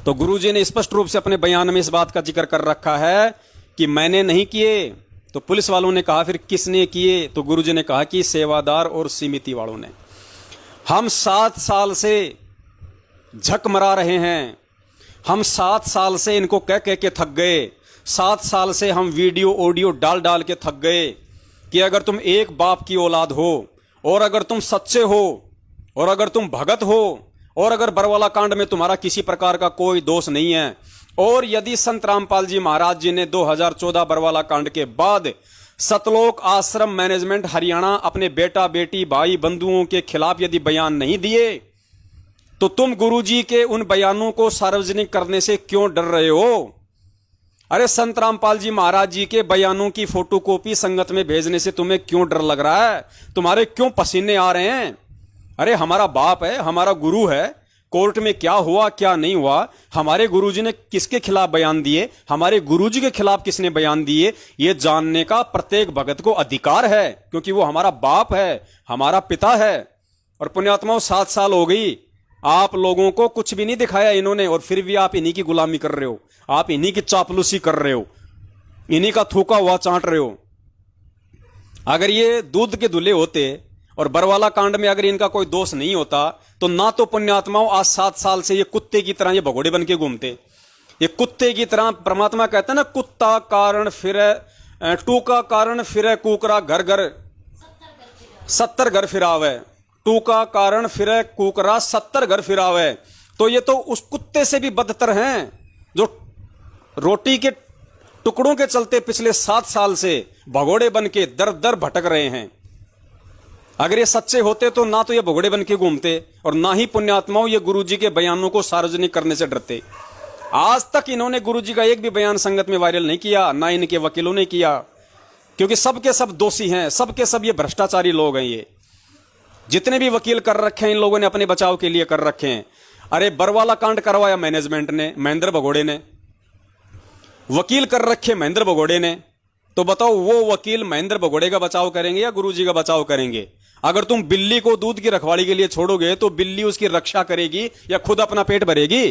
तो गुरु जी ने स्पष्ट रूप से अपने बयान में इस बात का जिक्र कर रखा है कि मैंने नहीं किए। तो पुलिस वालों ने कहा फिर किसने किए, तो गुरु जी ने कहा कि सेवादार और समिति वालों ने। हम 7 साल से झक मरा रहे हैं, हम 7 साल से इनको कह कह के थक गए, 7 साल से हम वीडियो ऑडियो डाल डाल के थक गए कि अगर तुम एक बाप की औलाद हो, और अगर तुम सच्चे हो, और अगर तुम भगत हो, और अगर बरवाला कांड में तुम्हारा किसी प्रकार का कोई दोष नहीं है, और यदि संत रामपाल जी महाराज जी ने 2014 बरवाला कांड के बाद सतलोक आश्रम मैनेजमेंट हरियाणा अपने बेटा बेटी भाई बंधुओं के खिलाफ यदि बयान नहीं दिए, तो तुम गुरुजी के उन बयानों को सार्वजनिक करने से क्यों डर रहे हो? अरे संत रामपाल जी महाराज जी के बयानों की फोटोकॉपी संगत में भेजने से तुम्हें क्यों डर लग रहा है? तुम्हारे क्यों पसीने आ रहे हैं? अरे हमारा बाप है, हमारा गुरु है, कोर्ट में क्या हुआ क्या नहीं हुआ, हमारे गुरुजी ने किसके खिलाफ बयान दिए, हमारे गुरुजी के खिलाफ किसने बयान दिए, ये जानने का प्रत्येक भगत को अधिकार है, क्योंकि वो हमारा बाप है, हमारा पिता है। और पुण्यात्माओं 7 साल हो गई, आप लोगों को कुछ भी नहीं दिखाया इन्होंने, और फिर भी आप इन्हीं की गुलामी कर रहे हो, आप इन्हीं की चापलूसी कर रहे हो, इन्हीं का थूका हुआ चाट रहे हो। अगर ये दूध के दूल्हे होते और बरवाला कांड में अगर इनका कोई दोष नहीं होता, तो ना तो पुण्यात्माओं आज 7 साल से ये कुत्ते की तरह ये भगोड़े बन के घूमते। ये कुत्ते की तरह, परमात्मा कहता है ना, कुत्ता कारण फिरे टूका कारण फिरे कुकरा घर घर 70 घर फिरावे, टूका कारण फिरे कुकरा 70 घर फिरावे। तो ये तो उस कुत्ते से भी बदतर हैं जो रोटी के टुकड़ों के चलते पिछले 7 साल से भगोड़े बन के दर दर भटक रहे हैं। अगर ये सच्चे होते तो ना तो ये भगोड़े बन के घूमते और ना ही पुण्यात्माओं ये गुरुजी के बयानों को सार्वजनिक करने से डरते। आज तक इन्होंने गुरुजी का एक भी बयान संगत में वायरल नहीं किया, ना इनके वकीलों ने किया, क्योंकि सबके सब दोषी हैं, सबके सब ये भ्रष्टाचारी लोग हैं। ये जितने भी वकील कर रखे हैं इन लोगों ने अपने बचाव के लिए कर रखे हैं। अरे बरवाला कांड करवाया मैनेजमेंट ने, महेंद्र भगोड़े ने, वकील कर रखे महेंद्र भगोड़े ने। तो बताओ वो वकील महेंद्र भगोड़े का बचाव करेंगे या गुरुजी का बचाव करेंगे? अगर तुम बिल्ली को दूध की रखवाली के लिए छोड़ोगे तो बिल्ली उसकी रक्षा करेगी या खुद अपना पेट भरेगी?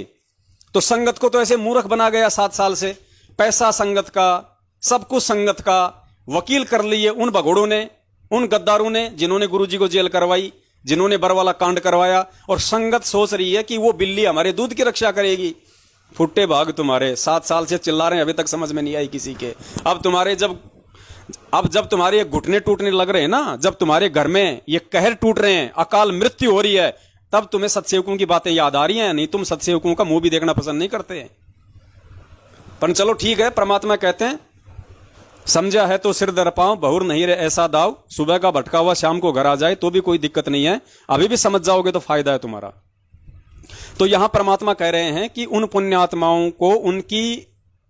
तो संगत को तो ऐसे मूर्ख बना गया 7 साल से। पैसा संगत का, सब कुछ संगत का, वकील कर लिए उन भगोड़ों ने, उन गद्दारों ने जिन्होंने गुरुजी को जेल करवाई, जिन्होंने बरवाला कांड करवाया। और संगत सोच रही है कि वो बिल्ली हमारे दूध की रक्षा करेगी। फुट्टे भाग तुम्हारे 7 साल से चिल्ला रहे हैं, अभी तक समझ में नहीं आई किसी के। अब जब तुम्हारे ये घुटने टूटने लग रहे हैं ना, जब तुम्हारे घर में ये कहर टूट रहे हैं, अकाल मृत्यु हो रही है, तब तुम्हें सत्सेवकों की बातें याद आ रही हैं। नहीं तुम सत्सेवकों का मुंह भी देखना पसंद नहीं करते। पर चलो ठीक है, परमात्मा कहते हैं समझा है तो सिर दर पांव, बहुर नहीं रहे ऐसा दाव, सुबह का भटका हुआ शाम को घर आ जाए तो भी कोई दिक्कत नहीं है। अभी भी समझ जाओगे तो फायदा है तुम्हारा। तो यहां परमात्मा कह रहे हैं कि उन पुण्यात्माओं को उनकी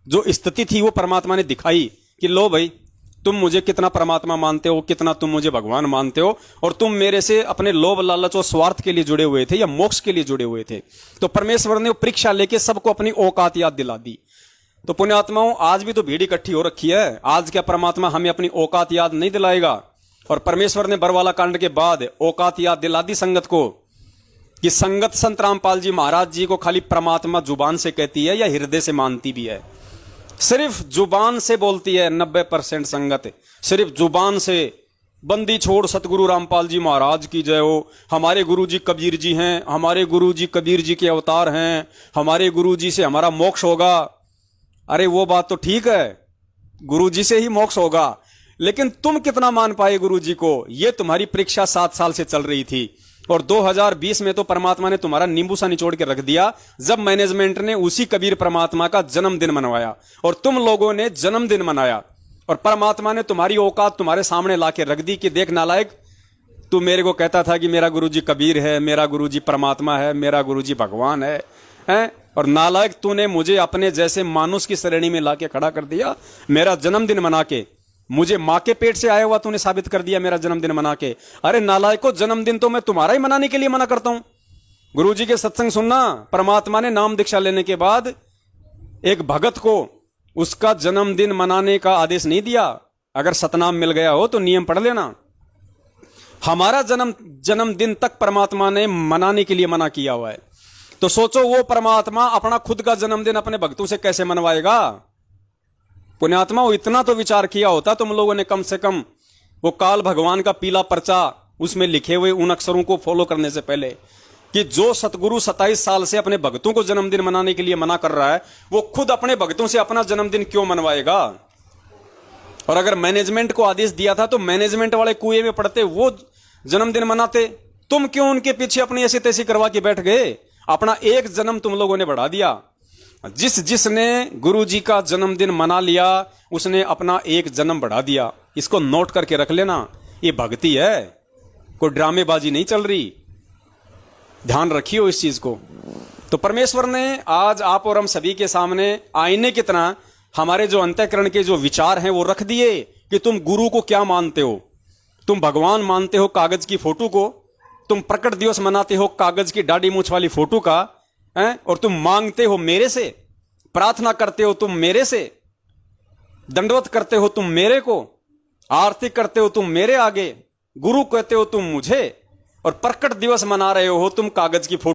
जो स्थिति थी वो परमात्मा ने दिखाई कि लो भाई, तुम मुझे कितना परमात्मा मानते हो, कितना तुम मुझे भगवान मानते हो, और तुम मेरे से अपने लोभ लालच और स्वार्थ के लिए जुड़े हुए थे या मोक्ष के लिए जुड़े हुए थे। तो परमेश्वर ने परीक्षा लेके सबको अपनी औकात याद दिला दी। तो पुण्यात्माओं आज भी तो भीड़ इकट्ठी हो रखी है। आज क्या परमात्मा हमें अपनी औकात याद नहीं दिलाएगा? और परमेश्वर ने बरवाला कांड के बाद औकात याद दिला दी संगत को कि संगत संत रामपाल जी महाराज जी को खाली परमात्मा जुबान से कहती है या हृदय से मानती भी है? सिर्फ जुबान से बोलती है 90% संगत, सिर्फ जुबान से। बंदी छोड़ सतगुरु रामपाल जी महाराज की जय हो, हमारे गुरु जी कबीर जी हैं, हमारे गुरु जी कबीर जी के अवतार हैं, हमारे गुरु जी से हमारा मोक्ष होगा। अरे वो बात तो ठीक है, गुरु जी से ही मोक्ष होगा, लेकिन तुम कितना मान पाए गुरु जी को? ये तुम्हारी परीक्षा 7 साल से चल रही थी। और 2020 में तो परमात्मा ने तुम्हारा नींबू सा निचोड़ के रख दिया, जब मैनेजमेंट ने उसी कबीर परमात्मा का जन्मदिन मनवाया और तुम लोगों ने जन्मदिन मनाया। और परमात्मा ने तुम्हारी औकात तुम्हारे सामने लाके रख दी कि देख नालायक, तू मेरे को कहता था कि मेरा गुरुजी कबीर है, मेरा गुरुजी परमात्मा है, मेरा गुरुजी भगवान है? और नालायक तूने मुझे अपने जैसे मानुष की श्रेणी में लाके खड़ा कर दिया। मेरा जन्मदिन मना के, मुझे मां के पेट से आया हुआ तूने साबित कर दिया मेरा जन्मदिन मना के। अरे नालायको, जन्मदिन तो मैं तुम्हारा ही मनाने के लिए मना करता हूं। गुरुजी के सत्संग सुनना। परमात्मा ने नाम दीक्षा लेने के बाद एक भगत को उसका जन्मदिन मनाने का आदेश नहीं दिया। अगर सतनाम मिल गया हो तो नियम पढ़ लेना। हमारा जन्मदिन तक परमात्मा ने मनाने के लिए मना किया हुआ है। तो सोचो वो परमात्मा अपना खुद का जन्मदिन अपने भक्तों से कैसे मनवाएगा? पुण्यात्मा इतना तो विचार किया होता तुम लोगों ने, कम से कम वो काल भगवान का पीला पर्चा उसमें लिखे हुए उन अक्षरों को फॉलो करने से पहले, कि जो सतगुरु 27 साल से अपने भक्तों को जन्मदिन मनाने के लिए मना कर रहा है, वो खुद अपने भक्तों से अपना जन्मदिन क्यों मनवाएगा? और अगर मैनेजमेंट को आदेश दिया था तो मैनेजमेंट वाले कुएं में पड़ते, वो जन्मदिन मनाते। तुम क्यों उनके पीछे अपनी ऐसी तैसी करवा के बैठ गए? अपना एक जन्म तुम लोगों ने बढ़ा दिया। जिसने गुरु जी का जन्मदिन मना लिया उसने अपना एक जन्म बढ़ा दिया। इसको नोट करके रख लेना, ये भक्ति है, कोई ड्रामेबाजी नहीं चल रही। ध्यान रखियो इस चीज को। तो परमेश्वर ने आज आप और हम सभी के सामने आईने की तरह हमारे जो अंतःकरण के जो विचार हैं वो रख दिए कि तुम गुरु को क्या मानते हो। तुम भगवान मानते हो कागज की फोटो को, तुम प्रकट दिवस मनाते हो कागज की दाढ़ी मूछ वाली फोटो का, और तुम मांगते हो मेरे से, प्रार्थना करते हो तुम मेरे से, दंडवत करते हो तुम मेरे को, आरती करते हो तुम मेरे आगे, गुरु कहते हो तुम मुझे, और प्रकट दिवस मना रहे हो तुम कागज की फोटो